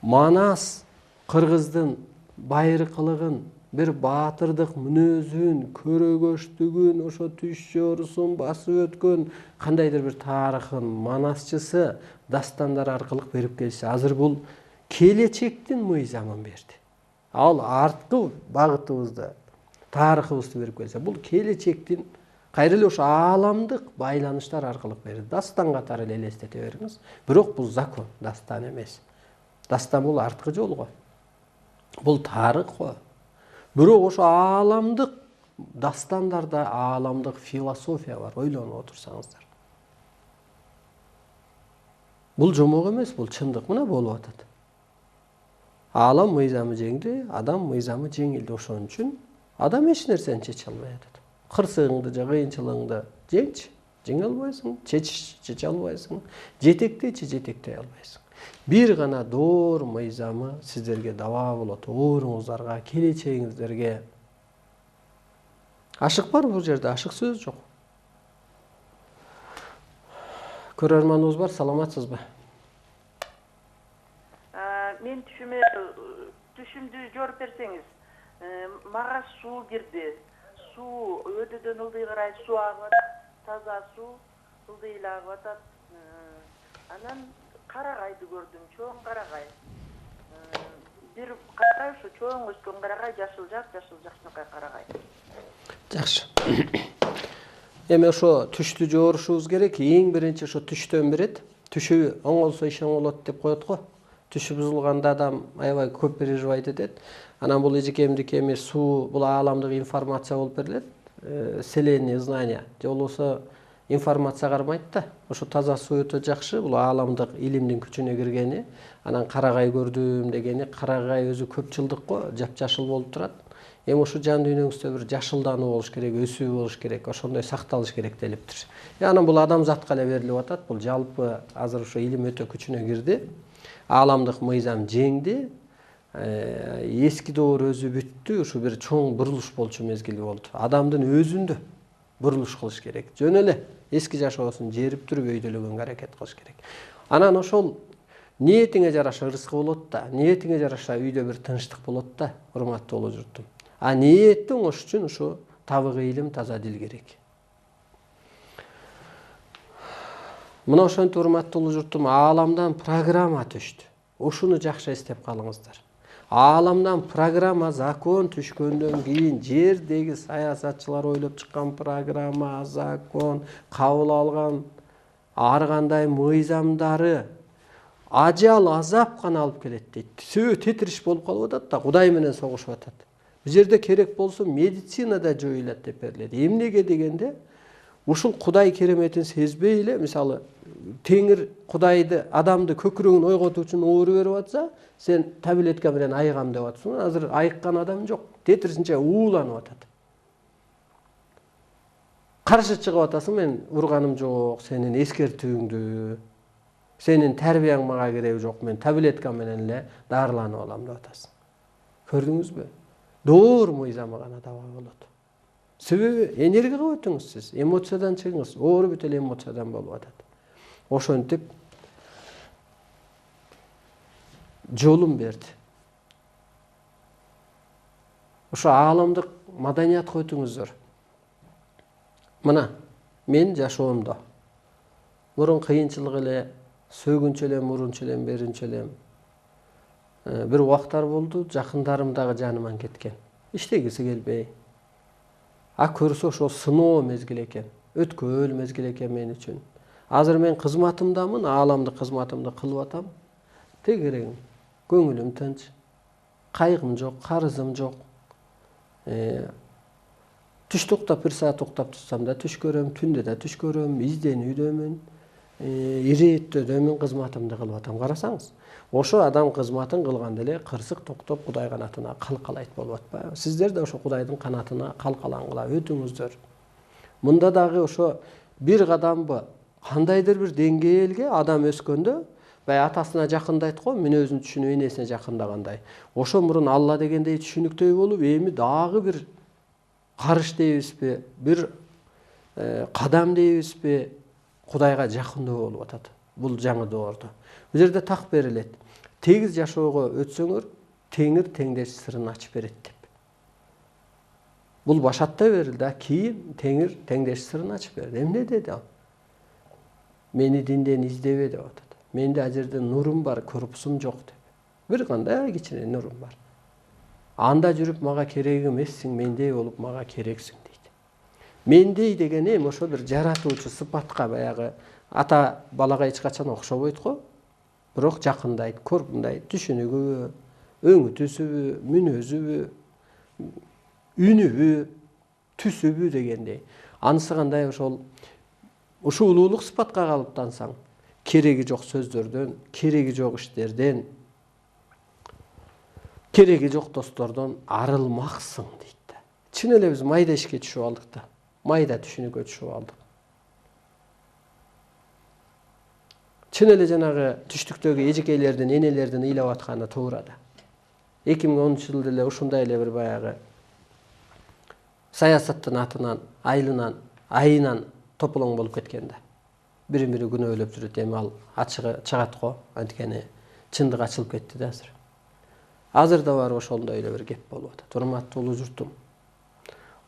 [SPEAKER 1] Манас кыргыздын байыркылыгын, бир баатырдык мүнөзүн, көрөгөчтүгүн, ошо түш жоорусун басып өткөн кандайдыр бир тарыхын манасчысы дастандар аркылуу берип келсе, азыр бул келечектин мыйзамын берди. Ал арткы багытыбызды, тарыхыбызды берип келсе, бул келечектин кайра эле ошо ааламдык байланыштар аркылуу берди. Дастан катары эле элестете бериңиз. Бирок бул закон, дастан эмес. Дастан бул арткы жол го. Бул тарых го. Бирок ошо ааламдык дастандарда ааламдык философия бар, ойлонуп отурсаңыздар. Бул жомок эмес, бул чындык мына болуп атат. Аалам мыйзамы жеңди, адам мыйзамы жеңилди. Ошон үчүн адам эч нерсени чече албай атат. Кырсыгыңды же кыйынчылыгыңды жеңчи, жеңе албайсың, чече албайсың, жетектейчи, жетектей албайсың. Бир гана доор мыйзамы сиздерге даба болот, ооруңуздарга, келечегиңиздерге. Ашык бар бул жерде, ашык сөз жок. Көрөрманыбыз бар, саламатсызбы?
[SPEAKER 2] Мен түшүмдү жооп берсеңиз, мага суу кирди. Суу өтөдөн ылдый карай суу агып атат, таза суу ылдый эле агып атат. Анан карагайды көрдүм, чоң карагай. Бир карагай ушу чоң өскөн карагай, жашыл жакшынакай карагай.
[SPEAKER 1] Жакшы. Эми ошо түштү жоорушубуз керек. Эң биринчи ошо түштөн берет. Түшү оңолсо иш оңолот деп коет го. Түшү бузулганда адам аябай көп переживать этет. Анан бул эжекемдик эми суу, бул ааламдык информация болуп берилет. Вселенная знания. Же болбосо информация кармайт да. Ошо таза суу өтө жакшы. Бул ааламдык илимдин күчүнө киргени. Анан карагай көрдүм дегени, карагай өзү көп жылдык го, жапжашыл болуп турат. Эми ушу жан дүйнөңүздө бир жашылдануу болуш керек, өсүү болуш керек, ошондой сакталыш керек делиптир. Анан бул адамзатка эле берилип атат. Бул жалпы азыр ошо илим өтө күчүнө кирди. Ааламдык мыйзам жеңди. Эски доор өзү бүттү. Ушу бир чоң бурулуш болчу мезгили болду. Адамдын өзүндө бурулуш кылыш керек. Жөн эле эски жашоосун жерип туруп өйдөлөгөнгө аракет кылыш керек. Анан ошол ниетиңе жараша ырыскы болот да, ниетиңе жараша үйдө бир тынчтык болот да, урматтуу боло журтум. Ниетти оңош үчүн ушу табыгы илим, таза дил керек. Мына ошентип урматтуу журтум, ааламдан программа түштү. Ушуну жакшы эстеп калыңыздар. Ааламдан программа, закон түшкөндөн кийин жердеги саясатчылар ойлоп чыккан программа, закон, кабыл алган ар кандай мыйзамдары ажал азап гана алып келет дейт. Сөө тетриш болуп калып атат да, Кудай менен согушуп атат. Бул жерде керек болсо медицинада жоюлат деп берилет. Эмнеге дегенде, ушул Кудай кереметин сезбей эле, мисалы, Теңир Кудайды, адамды көкүрөгүн ойготуу үчүн оору берип атса, сен таблетка менен айыгам деп атсың. Азыр айыккан адам жок. Тетрисинче ууланып атат. Каршы чыгып атасың, мен урганым жок, сенин эскертүүңдү, сенин тарбияң мага кереги жок, мен таблетка менен эле дарыланып алам деп атасың. Көрдүңүзбү? Доор мыйзамы гана дабай болот. Себеби энергияга өтүңүз сиз, эмоциядан чыгыңыз. Оору бүт эле эмоциядан болуп атат. Ошентип жолун берди. Ошо ааламдык маданиятка өтүңүздөр. Мына, мен жашоомдо мурун кыйынчылык эле, сөгүнчү элем, мурунчу элем, беринчи элем. Бир убактар болду, жакындарым дагы жаныман кеткен. Иштегиси келбей. А көрсө ошо сыноо мезгил экен, өткөөл мезгил экен мен үчүн. Азыр мен кызматымдамын, ааламдык кызматымды кылып атам. Тегерегим, көңүлүм тынч, кайгым жок, карызым жок. Түш токтап, 1 саат токтап турсам да түш көрөм, түндө да түш көрөм, изденүүдөмүн, ирээттөөдөмүн, кызматымды кылып атам. Карасаңыз, ошо адам кызматын кылганда эле кырсык токтоп Кудай канатына калкалайт болуп атпайбы? Сиздер да ошо Кудайдын канатына калкалангыла өтүңүздөр. Мында дагы ошо бир кадамбы кандайдыр бир деңгээлге адам өскөндө, бай атасына жакындайт го, мүнөзүн түшүнүп энесине жакындагандай. Ошо мурун Алла дегендей түшүнүктөй болуп, эми дагы бир карыш дейбизби, бир кадам дейбизби, Кудайга жакындоо болуп атат. Бул жаңы доордо. Бул жерде так берилет. Тегиз жашоого өтсөңөр, Теңир теңдеш сырын ачып берет деп. Бул башатта берилди, кийин Теңир теңдеш сырын ачып берди. Эмне деди ал? Мени динден издебе деп атат. Менде ажерде нурум бар, корпусум жок деп. Бир кандай кичине нурум бар. Анда жүрүп мага керек эмессиң, мендей болуп мага керексиң дейт. Мендей деген эми ошо бир жаратуучу сыпатка, баягы ата балага эч качан окшобойт го, бирок жакындайт, коркундайт, түшүнүгүбү, өңү түсүбү, мүнөзүбү, үнүбү, түсүбү дегендей. Анысы кандай ошол ушул улуулук сыпатка калыптансаң, кереги жок сөздөрдөн, кереги жок иштерден, кереги жок достордон арылмаксың дейт. Чын эле биз майда ишке түшүп алдык да, майда түшүнүккө түшүп алдык. Чын эле жанагы түштүктөгү эжекейлердин, энелердин ыйлап атканы туура да. 2010-жылда эле ушундай эле бир баягы саясаттын атынан, айынан тополоң болуп кеткен да. Бири-бири күнөөлөп жүрөт, эми ал ачыгы чыгат го, анткени чындык ачылып кетти да азыр. Азыр да бар ошондой эле бир кеп болуп атат. Урматтуу улуу журтум,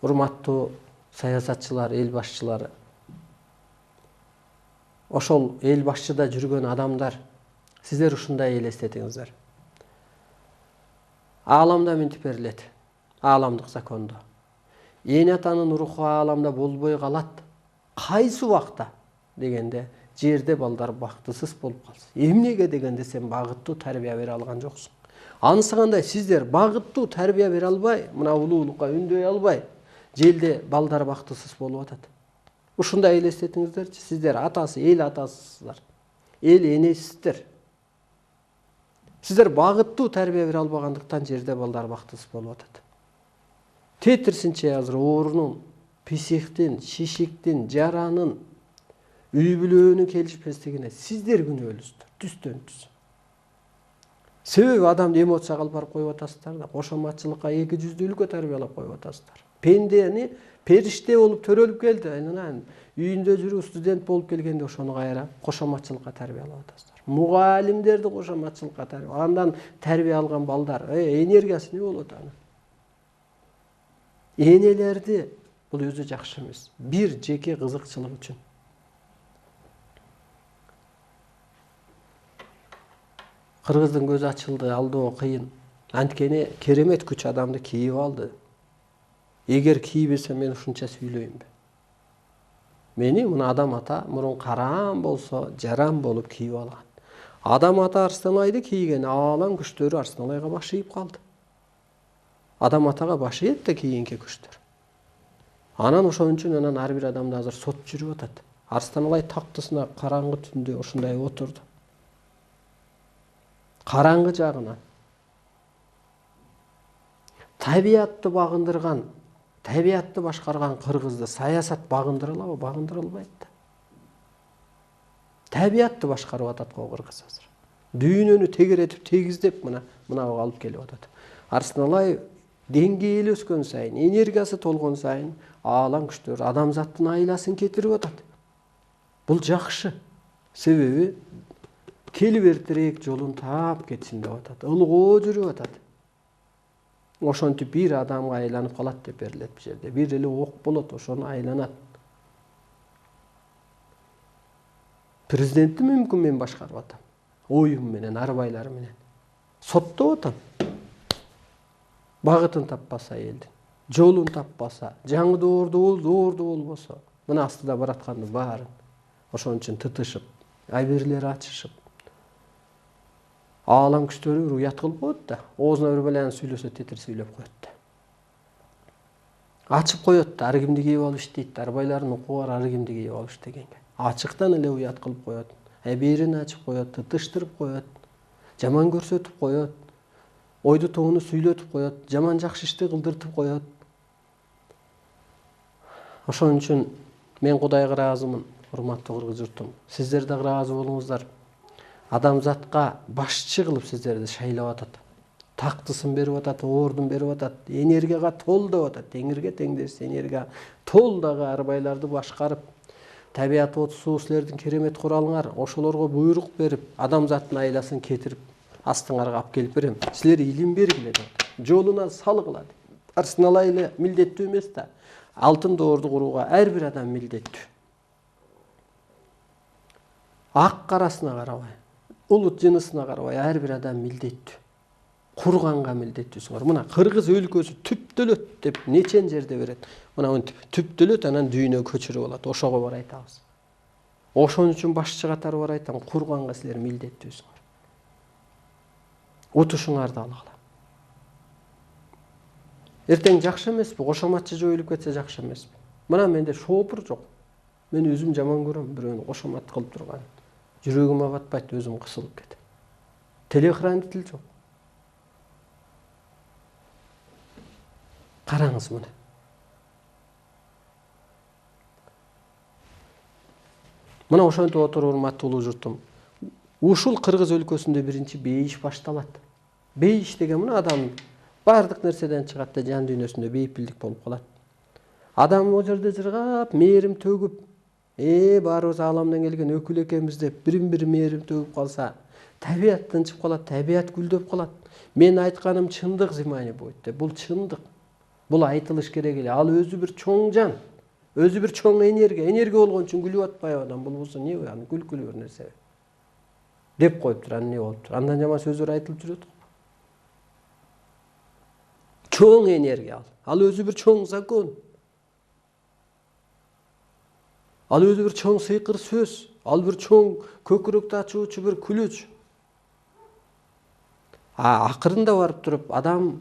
[SPEAKER 1] урматтуу саясатчылар, эл башчылары. Ошол эл башчыда жүргөн адамдар, сиздер ушундай элестетиңиздер. Ааламда мынтип берилет, ааламдык закондо. Эне атанын руху ааламда болбой калат. Кайсы убакта дегенде, жерде балдар бактысыз болуп калсын. Эмнеге дегенде, сен багыттуу тарбия бере алган жоксуң. Анысы кандай, сиздер багыттуу тарбия бере албай, мына улуулукка үндөй албай, жерде балдар бактысыз болуп атат. Ушундай элестетиңиздерчи, сиздер атасы, эл атасысыздар, эл энесиздер. Сиздер багыттуу тарбия бере албагандыктан жерде балдар бактысыз болуп атат. Тетрисинче азыр оорунун, писихтин, шишиктин, жаранын, үй бүлөөнүн келишпестигине сиздер күнөөлүсүздөр, түстөн түз. Себеби адамды эмоцияга алып барып коюп атасыздар да, кошоматчылыкка, эки жүздүүлүккө тарбиялап коюп атасыздар. Пендени периште болуп төрөлүп келди, анан үйүндө жүрүп студент болуп келгенде ошону кайра кошоматчылыкка тарбиялап атасыздар. Мугалимдерди кошоматчылыкка тарбиялап, андан тарбия алган балдар, энергиясы эмне болот анын? Энелерди, бул өзү жакшы эмес. Бир жеке кызыкчылык үчүн. Кыргыздын көзү ачылды, алдоо кыйын. Анткени керемет күч адамды кийип алды. Эгер кийбесе мен ушунча сүйлөйүнбү? Мени мына Адам ата мурун караан болсо жаран болуп кийип алган. Адам ата Арстанайды кийген, аалам күчтөрү Арстанайга баш ийип калды. Адам атага баш ийет да кийинки күчтөр. Анан ошон үчүн анан ар бир адамда азыр сот жүрүп атат. Арстаналай тактысына караңгы түндө ушундай отурду. Караңгы жагынан табиятты багындырган, табиятты башкарган кыргызды саясат багындыралабы? Багындыра албайт да. Табиятты башкарып атат го кыргыз азыр. Дүйнөнү тегеретип, тегиздеп мынага алып келип атат. Арсеналай деңгээли өскөн сайын, энергиясы толгон сайын аалам күчтөр адамзаттын айласын кетирип атат. Бул жакшы. Себеби келип эртерээк жолун таап кетсин деп атат. Ылгоо жүрүп атат. Ошентип бир адамга айланып калат деп берилет бул жерде. Бир эле ок болот, ошону айланат. Президентти мүмкүн мен башкарып атам. Оюм менен, арбайлары менен. Соттоп атам. Багытын таппаса элдин, жолун таппаса, жаңы доорду болбосо, мына астыда бараткандын баарын ошон үчүн тытышып, айберлери ачышып. Аалам күчтөрү бир уят кылып коет да, оозуна бир баланы сүйлөсө тетир сүйлөп коет да. Ачып коет да, ар кимди кийип алып иштейт, арбайларын укугу бар, ар кимди кийип алып иштегенге. Ачыктан эле уят кылып коет. Берин ачып коет, тытыштырып коет, жаман көрсөтүп коет. Ойду тоону сүйлөтүп коет, жаман жакшы ишти кылдыртып коет. Ошон үчүн мен Кудайга ыраазымын, урматтуу кыргыз журтум. Сиздер да ыраазы болуңуздар. Адамзатка башчы кылып сиздерди шайлап атат. Тактысын берип атат, ордун берип атат, энергияга тол деп атат. Теңирге теңдеш энергия тол дагы арбайларды башкарып, табият от суу силердин керемет куралыңар, ошолорго буйрук берип, адамзаттын айласын кетирип астыңарга алып келип берем. Силер илим бергиле деп. Жолуна салгыла деп. Арсеналай эле милдеттүү эмес да. Алтын доорду курууга ар бир адам милдеттүү. Ак карасына карабай, улут жынысына карабай ар бир адам милдеттүү. Курганга милдеттүүсүңөр. Мына Кыргыз өлкөсү түптөлөт деп нечен жерде берет. Мына ынтип түптөлөт, анан дүйнө көчүрүп алат. Ошого бара айтабыз. Ошон үчүн башчы катары бара айтам, курганга силер милдеттүүсүңөр. Утушуңарды алгыла. Эртең жакшы эмеспи? Кошоматчы жоюлуп кетсе жакшы эмеспи? Мына менде шоопур жок. Мен өзүм жаман көрөм бирөөнү кошомат кылып турган. Жүрөгүмө батпайт, өзүм кысылып кетем. Телехранитель жок. Караңыз мына. Мына ошентип отуруп урматтуу журтум. Ушул Кыргыз өлкөсүндө биринчи бейиш башталат. Бейиш деген мына адам бардык нерседен чыгат да жан дүйнөсүндө бейпилдик болуп калат. Адам о жерде жыргап, мээрим төгүп, баарыбыз ааламдан келген өкүл экенбиз деп бирин-бири мээрим төгүп калса, табият тынчып калат, табият гүлдөп калат. Мен айтканым чындык зимани будет деп. Бул чындык. Бул айтылыш керек эле. Ал өзү бир чоң жан, өзү бир чоң энергия. Энергия болгон үчүн күлүп атпайбы адам? Бул болсо эмне аны күлкүлүү бир нерсе деп коюптур, аны эмне болуптур? Андан жаман сөздөр айтылып жүрөт го. Чоң энергия ал. Ал өзү бир чоң закон. Ал өзү бир чоң сыйкыр сөз. Ал бир чоң көкүрөктү ачуучу бир күлүч. Акырында барып туруп адам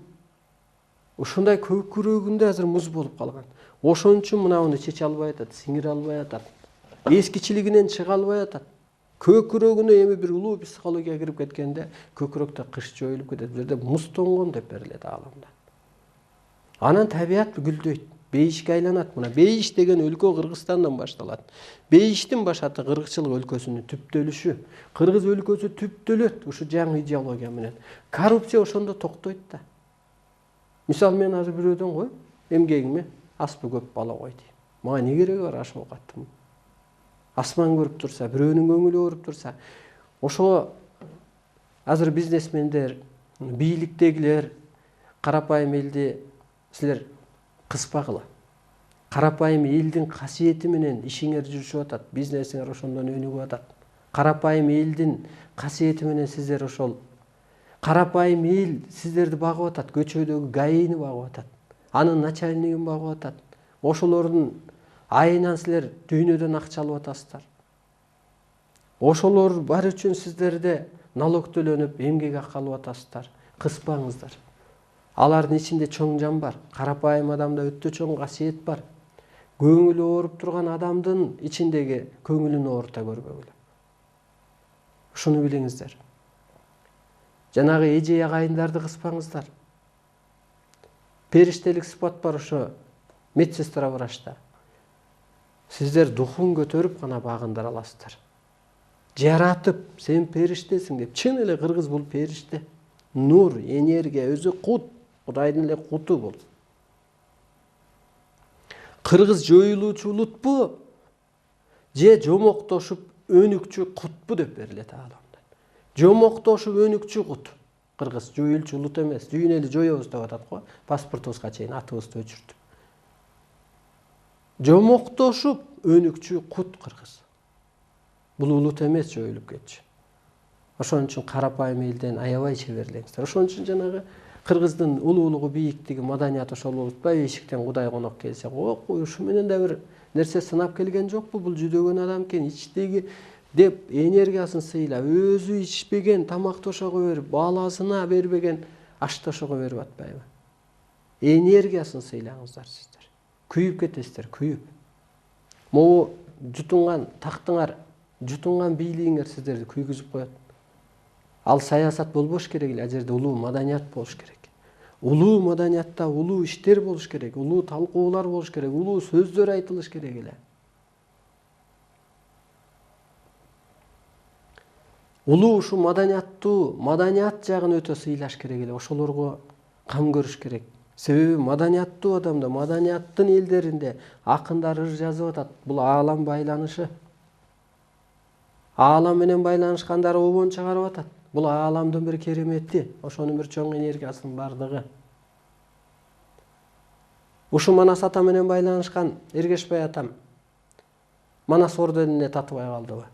[SPEAKER 1] ушундай көкүрөгүндө азыр муз болуп калган. Ошон үчүн мынауну чече албай атат, сиңире албай атат. Эскичилигинен чыга албай атат. Көкүрөгүнө эми бир улуу психология кирип кеткенде көкүрөктө кыш жоюлуп кетет. Бул жерде муз тоңгон деп берилет ааламда. Анан табият гүлдөйт, бейишке айланат. Мына бейиш деген өлкө Кыргызстандан башталат. Бейиштин башаты кыргызчылык өлкөсүнүн түптөлүшү. Кыргыз өлкөсү түптөлөт ушу жаңы идеология менен. Коррупция ошондо токтойт да. Мисалы мен азыр бирөөдөн кой, эмгегиме аспы көп бала кой дейм. Мага эмне кереги бар аш оокаттын? Асман көрүп турса, бирөөнүн көңүлү ооруп турса, ошо азыр бизнесмендер, бийликтегилер карапайым элди силер кыспагыла. Карапайым элдин касиети менен ишиңер жүрүшүп атат, бизнесиңер ошондон өнүгүп атат. Карапайым элдин касиети менен сиздер ошол Карапайым эл сиздерди багып атат, көчөдөгү гаини багып атат, анын начальнигин багып атат. Ошолордун айынан силер дүйнөдөн акча алып атасыздар. Ошолор бар үчүн сиздерде налог төлөнүп, эмгек акы алып атасыздар. Кыспаңыздар. Алардын ичинде чоң жан бар. Карапайым адамда өтө чоң касиет бар. Көңүлү ооруп турган адамдын ичиндеги көңүлүн оорута көрбөгүлө. Ушуну билиңиздер. Жанагы эже агайындарды кыспаңыздар. Периштелик сыпат бар ошо медсестра врачта. Сиздер духун көтөрүп гана багындыра аласыздар. Жаратып, сен периштесиң деп. Чын эле кыргыз бул периште. Нур, энергия, өзү кут. Кудайдын эле куту бул. Кыргыз жоюлуучу улутпу? Же жомоктошуп өнүкчү кутпу деп берилет ааламда. Жомоктошуп өнүкчү кут. Кыргыз жоюлчу улут эмес. Дүйнө эле жоёбуз деп атат го. Паспортубузга чейин атыбызды өчүртүп. Жомоктошуп өнүкчү кут кыргыз. Бул улут эмес жоюлуп кетчү. Ошон үчүн карапайым элден аябай чеберлеңиздер. Ошон үчүн жанагы кыргыздын улуулугу, бийиктиги, маданияты ошол утпайбы, эшиктен Кудай конок келсе, ушу менен да бир нерсе сынап келген жокпу, бул жүдөгөн адам экен, ичтеги деп энергиясын сыйлап, өзү ичпеген тамакты ошого берип, баласына бербеген ашты ошого берип атпайбы? Энергиясын сыйлаңыздар сиздер. Күйүп кетесиздер, күйүп. Могу жутунган тактыңар, жутунган бийлигиңер сиздерди күйгүзүп коет. Ал саясат болбош керек эле, ал жерде улуу маданият болуш керек. Улуу маданиятта улуу иштер болуш керек, улуу талкуулар болуш керек, улуу сөздөр айтылыш керек эле. Улуу ушу маданияттуу, маданият жагын өтө сыйлаш керек эле, ошолорго кам көрүш керек. Себеби маданияттуу адамда, маданияттын элдеринде акындар ыр жазып атат. Бул аалам байланышы. Аалам менен байланышкандар обон чыгарып атат. Бул ааламдын бир керемети, ошонун бир чоң энергиясынын бардыгы. Ушу Манас ата менен байланышкан Эргешбай атам Манас орденине татыбай калдыбы?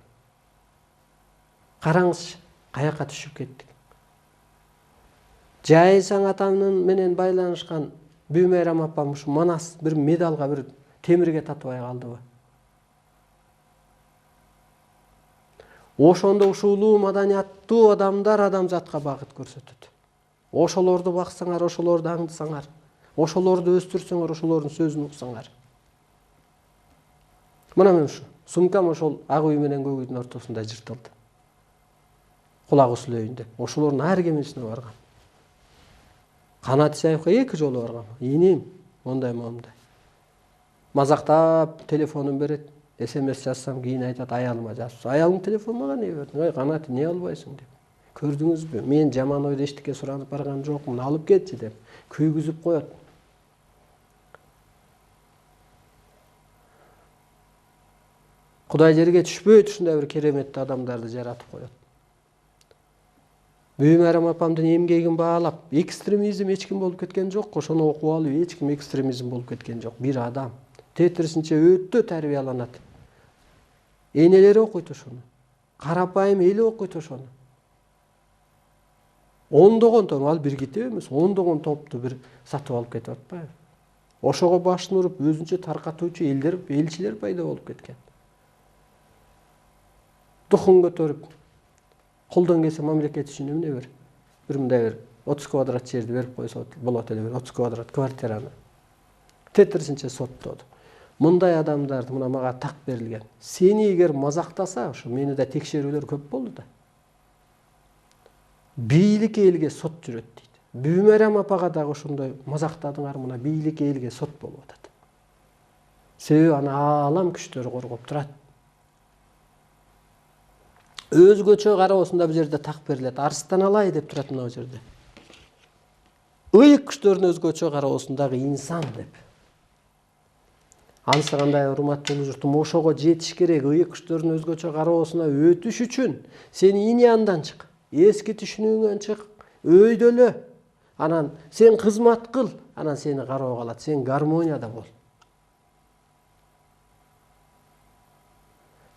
[SPEAKER 1] Караңызчы, каяка түшүп кеттик. Жайсаң атамдын менен байланышкан Бүймайрам апам ушу Манас бир медалга, бир темирге татыбай калдыбы? Ошондо ушул улуу маданияттуу адамдар адамзатка багыт көрсөтөт. Ошолорду баксаңар, ошолорду аңдысаңар, ошолорду өстүрсөңөр, ошолордун сөзүн уксаңар. Мына мен ушу сумкам ошол ак үй менен көк үйдүн ортосунда жыртылды. Кулак үсүлөйүн деп. Ошолордун ар кемисине баргам. Канат Исаевге 2 жолу баргам. Иним, мондай. Мазактап телефонун берет. СМС жазсам, кийин айтат, аялыма жазып. Аялың телефон мага не бердиң? Ой, Канат, не албайсың деп. Көрдүңүзбү? Мен жаман ойду эчтеке суранып барган жокмун, алып кетчи деп. Күйгүзүп коет. Кудай жерге түшпөйт ушундай бир кереметти адамдарды жаратып коет. Бүймайрам апамдын эмгегин баалап, экстремизм эч ким болуп кеткен жок, ошону окуп алып эч ким экстремизм болуп кеткен жок. Бир адам тетирисинче өтө тарбияланат. Энелери окуйт ошону. Карапайым эли окуйт ошону. Ондогон топ, ал бир китеп эмес, ондогон топту бир сатып алып кетип атпайбы? Ошого башын уруп, өзүнчө таркатуучу элдер, элчилер пайда болуп кеткен. Духун көтөрүп, колдон келсе мамлекет үчүн эмне бир мындай бир 30 квадрат жерди берип койсо болот эле, бир 30 квадрат квартираны. Тетирисинче соттоду. Мындай адамдарды мына мага так берилген. Сени эгер мазактаса, ошо мени да текшерүүлөр көп болду да. Бийлик элге сот жүрөт дейт. Бүймайрам апага дагы ошондой мазактадыңар, мына бийлик элге сот болуп атат. Себеби аны аалам күчтөрү коргоп турат. Өзгөчө кароосунда бул жерде так берилет. Арстан алай деп турат мына жерде. Ыйык күчтөрүнүн өзгөчө кароосундагы инсан деп. Анысы кандай урматтуу журтум, ошого жетиш керек. Ыйык күчтөрүнүн өзгөчө кароосуна өтүш үчүн сен иняндан чык, эски түшүнүүңөн чык, өйдөлө. Анан сен кызмат кыл, анан сени кароого алат. Сен гармонияда бол.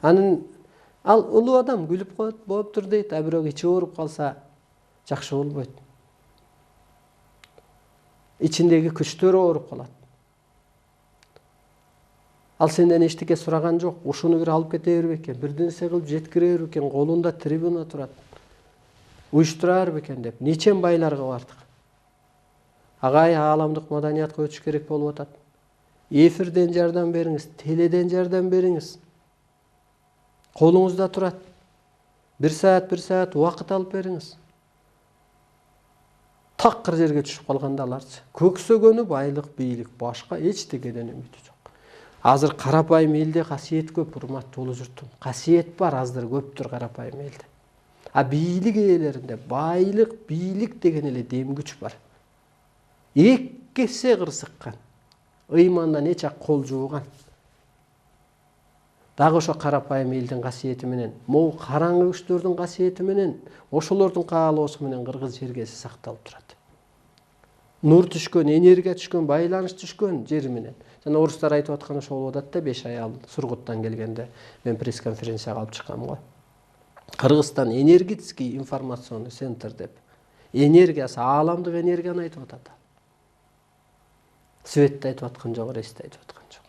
[SPEAKER 1] Анын ал улуу адам күлүп коет, болуптур дейт, а бирок ичи ооруп калса, жакшы болбойт. İçindeki күчтөр ооруп калат. Ал сенден эчтеке сураган жок. Ушуну бир алып кете бербек экен, бир нерсе кылып жеткире бербек экен, колунда трибуна турат. Уюштура бербек экен деп нечен байларга бардык. Агай ааламдык маданиятка өтүш керек болуп атат. Эфирден жардам бериңиз, теледен жардам бериңиз. Колуңузда турат. Bir saat убакыт алып бериңиз. Такыр жерге түшүп калганда аларчы. Көксөгөнү байлык, бийлик, башка эчтекеден үмүтү жок. Азыр карапайым элде касиет көп, урматтуу улуу журтум. Касиет бар, аздыр көптүр карапайым элде. А бийлик ээлеринде байлык, бийлик деген эле дем күч бар. Эккесе кырсыккан. Ыймандан эч ак кол жууган. Дагы ошо карапайым элдин касиети менен, могу караңгы күчтөрдүн касиети менен, ошолордун каалоосу менен кыргыз жергеси сакталып турат. Нур түшкөн, энергия түшкөн, байланыш түшкөн жери менен. Жана орустар айтып аткан ошо болуп атат да, 5 ай ал Сургуттан келгенде мен пресс-конференцияга алып чыккам го. Кыргызстан энергетический информационный центр деп. Энергиясы ааламдык энергияны айтып атат. Светти айтып аткан жок, рести айтып аткан жок.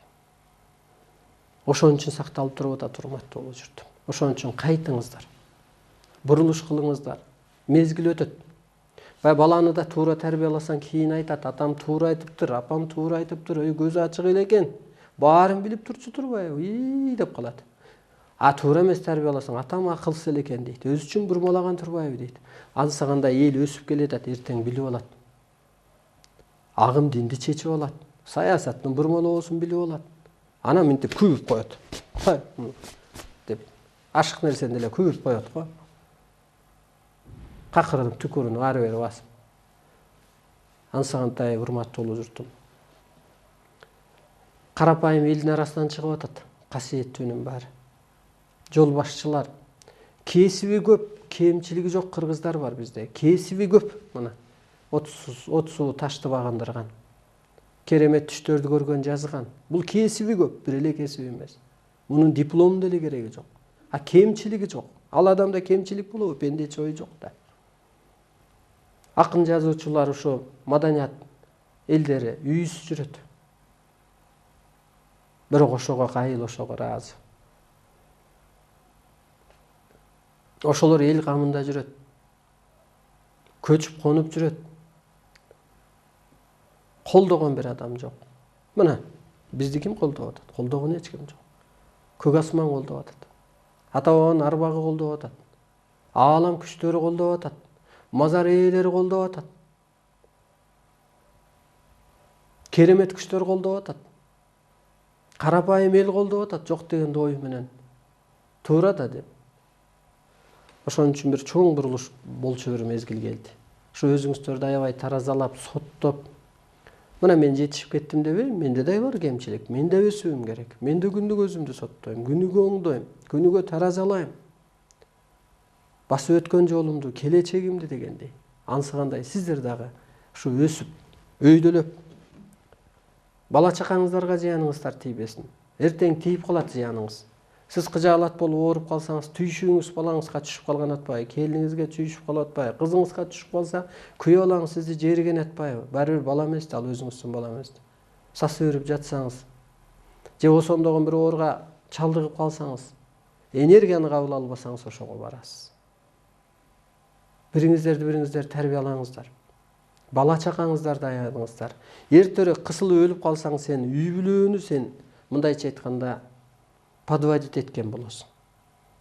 [SPEAKER 1] Ошон үчүн сакталып туруп атат, урматтуу улуу журтум. Ошон үчүн кайтыңыздар. Бурулуш кылыңыздар. Мезгил өтөт. Баланы да туура тарбияласаң кийин айтат, атам туура айтыптыр, апам туура айтыптыр, көзү ачык эле экен. Баарын билип турчу турбайбы, деп калат. А туура эмес тарбияласаң, атам акылсыз эле экен дейт. Өзү үчүн бурмалаган турбайбы дейт. Ансаганда эл өсүп келатат, эртең билип алат. Агым динди чечип алат. Саясаттын бурмалоосун билип алат. Ана мынтип күйүп коет. Деп ашык нерсени эле күйүп коет го. Какырынып түкүрүнүп ары бери басып. Ансагандай урматтуу улуу журтум. Карапайым элдин арасынан чыгып атат касиеттүүнүн баары. Жол башчылар, кесиби көп, кемчилиги жок кыргыздар бар бизде. Кесиби көп, мына. От суу ташты багындырган. Керемет түштөрдү көргөн, жазган. Бул кесиби көп, бир эле кесиби эмес. Мунун диплому деле кереги жок. А кемчилиги жок. Ал адамда кемчилик болобу, пендечи ой жок да. Акын жазуучулар ошо маданият элдери үйүсү жүрөт. Бирок ошого кайыл, ошого ыраазы. Ошолор эл камында жүрөт. Көчүп конуп жүрөт. Колдогон бир адам жок. Мына, бизди ким колдоп атат? Колдогон эч ким жок. Көк асман колдоп атат. Ата-бабанын арбагы колдоп атат. Аалам күчтөрү колдоп атат. Мазар ээлери колдоп атат. Керемет күчтөр колдоп атат. Карапайым эл колдоп атат, жок деген ой менен. Туура да деп. Ошон үчүн бир чоң бурулуш болчу бир мезгил келди. Ошо өзүңүздөрдү аябай таразалап, соттоп. Мына мен жетишип кеттим дебейм, менде да бар кемчилик. Мен да өсүшүм керек. Мен да күндүк өзүмдү соттойм, күнүгө оңдойм, күнүгө таразалайм. Басып өткөн жолумду, келечегимди дегендей. Ансыгандай сиздер дагы ушу өсүп, өйдөлөп, бала чакаңыздарга зыяныңыздар тийбесин. Эртең тийип калат зыяныңыз. Сиз кыжаалат болуп ооруп калсаңыз, түйшүгүңүз балаңызга түшүп калган атпайбы, келиниңизге түйшүп калып атпайбы, кызыңызга түшүп калса, күйөө балаңыз сизди жериген атпайбы? Баары бир бала эмес да, ал өзүңүздүн бала эмес. Сасы берип жатсаңыз, же осондогон бир ооруга чалдыгып калсаңыз, энергияны кабыл албасаңыз ошого барасыз. Бириңиздер тарбиялаңыздар. Бала чакаңыздарды аяныңыздар. Эртерээк кысылып өлүп калсаң, сен үй бүлөнү сен мындайча айтканда подводить эткен болосуң.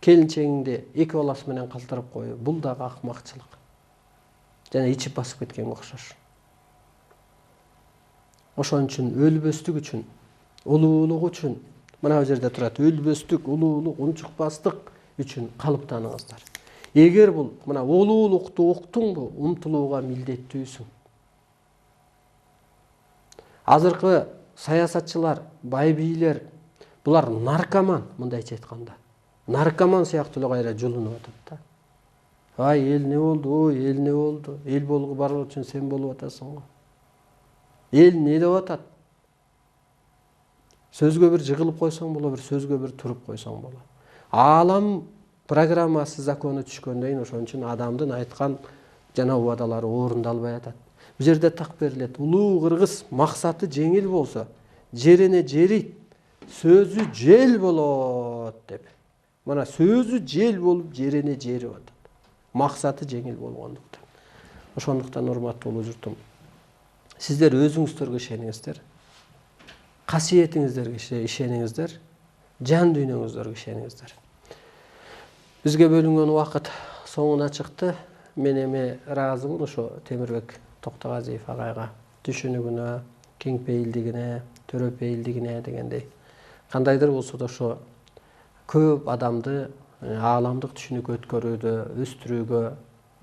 [SPEAKER 1] Келинчегиңди эки баласы менен калтырып коюп, бул дагы акмакчылык. Жана ичип басып кеткенге окшош. Ошон үчүн өлбөстүк үчүн, улуулук үчүн, мына бу жерде турат, өлбөстүк, улуулук, унчукпастык үчүн калыптаныңыздар. Эгер бул мына улуулукту уктуңбу, умтулууга милдеттүүсүң. Азыркы саясатчылар, бай бийлер, булар наркоман, мындайча айтканда. Наркоман сыяктуу эле кайра жулунуп атат да. Ай, эл не болду? Ой, эл не болду? Эл болгу баруу үчүн сен болуп атасың го. Эл не деп атат? Сөзгө бир жыгылып койсоң боло, бир сөзгө бир туруп койсоң боло. Аалам программасы закону түшкөндөн ошон үчүн адамдын айткан жана убадалары орундалбай атат. Бул жерде так берилет. Улуу кыргыз максаты жеңил болсо, жерине жерит, сөзү жел болот деп. Мына сөзү жел болуп, жерине жери атат. Максаты жеңил болгондуктан. Ошондуктан урматтуу улуу журтум, сиздер өзүңүздөргө ишениңиздер. Касиетиңиздерге ишениңиздер. Жан дүйнөңүздөргө ишениңиздер. Бизге бөлүнгөн убакыт соңуна чыкты. Мен эми ыраазымын ошо Темирбек Токтогазиев агайга түшүнүгүнө, кеңпейилдигине, төрөпейилдигине дегендей. Кандайдыр болсо да ошо көп адамды ааламдык түшүнүккө өткөрүүдө, өстүрүүгө,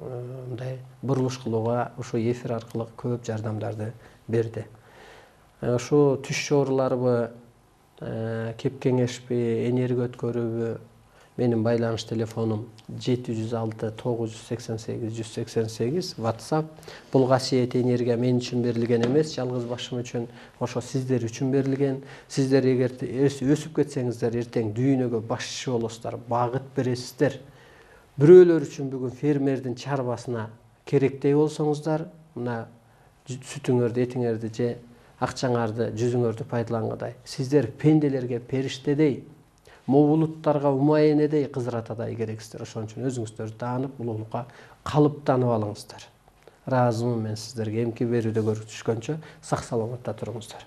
[SPEAKER 1] мындай бурулуш кылууга ошо эфир аркылуу көп жардамдарды берди. Ошо түш чоруларыбы, кеп кеңешпи, энерги өткөрүүбү, менин байланыш телефонум 706 988 188 WhatsApp. Бул касиет энергия мен үчүн берилген эмес, жалгыз башым үчүн, ошо сиздер үчүн берилген. Сиздер эгер өсүп кетсеңиздер, эртең дүйнөгө башчы болосуздар, багыт бересиздер. Бирөөлөр үчүн бүгүн фермердин чарбасына керектей болсоңуздар, мына сүтүңөрдү, этиңерди же акчаңарды, жүзүңөрдү пайдалангандай. Сиздер пенделерге периштедей, булуттарга умайенедей, кызыратадай керексиздер. Ошон үчүн өзүңүздөрдү таанып, улуулукка калыптанып алыңыздар. Ыраазымын мен сиздерге. Эмки берүүдө көрүшкөнчө сак саламатта туруңуздар.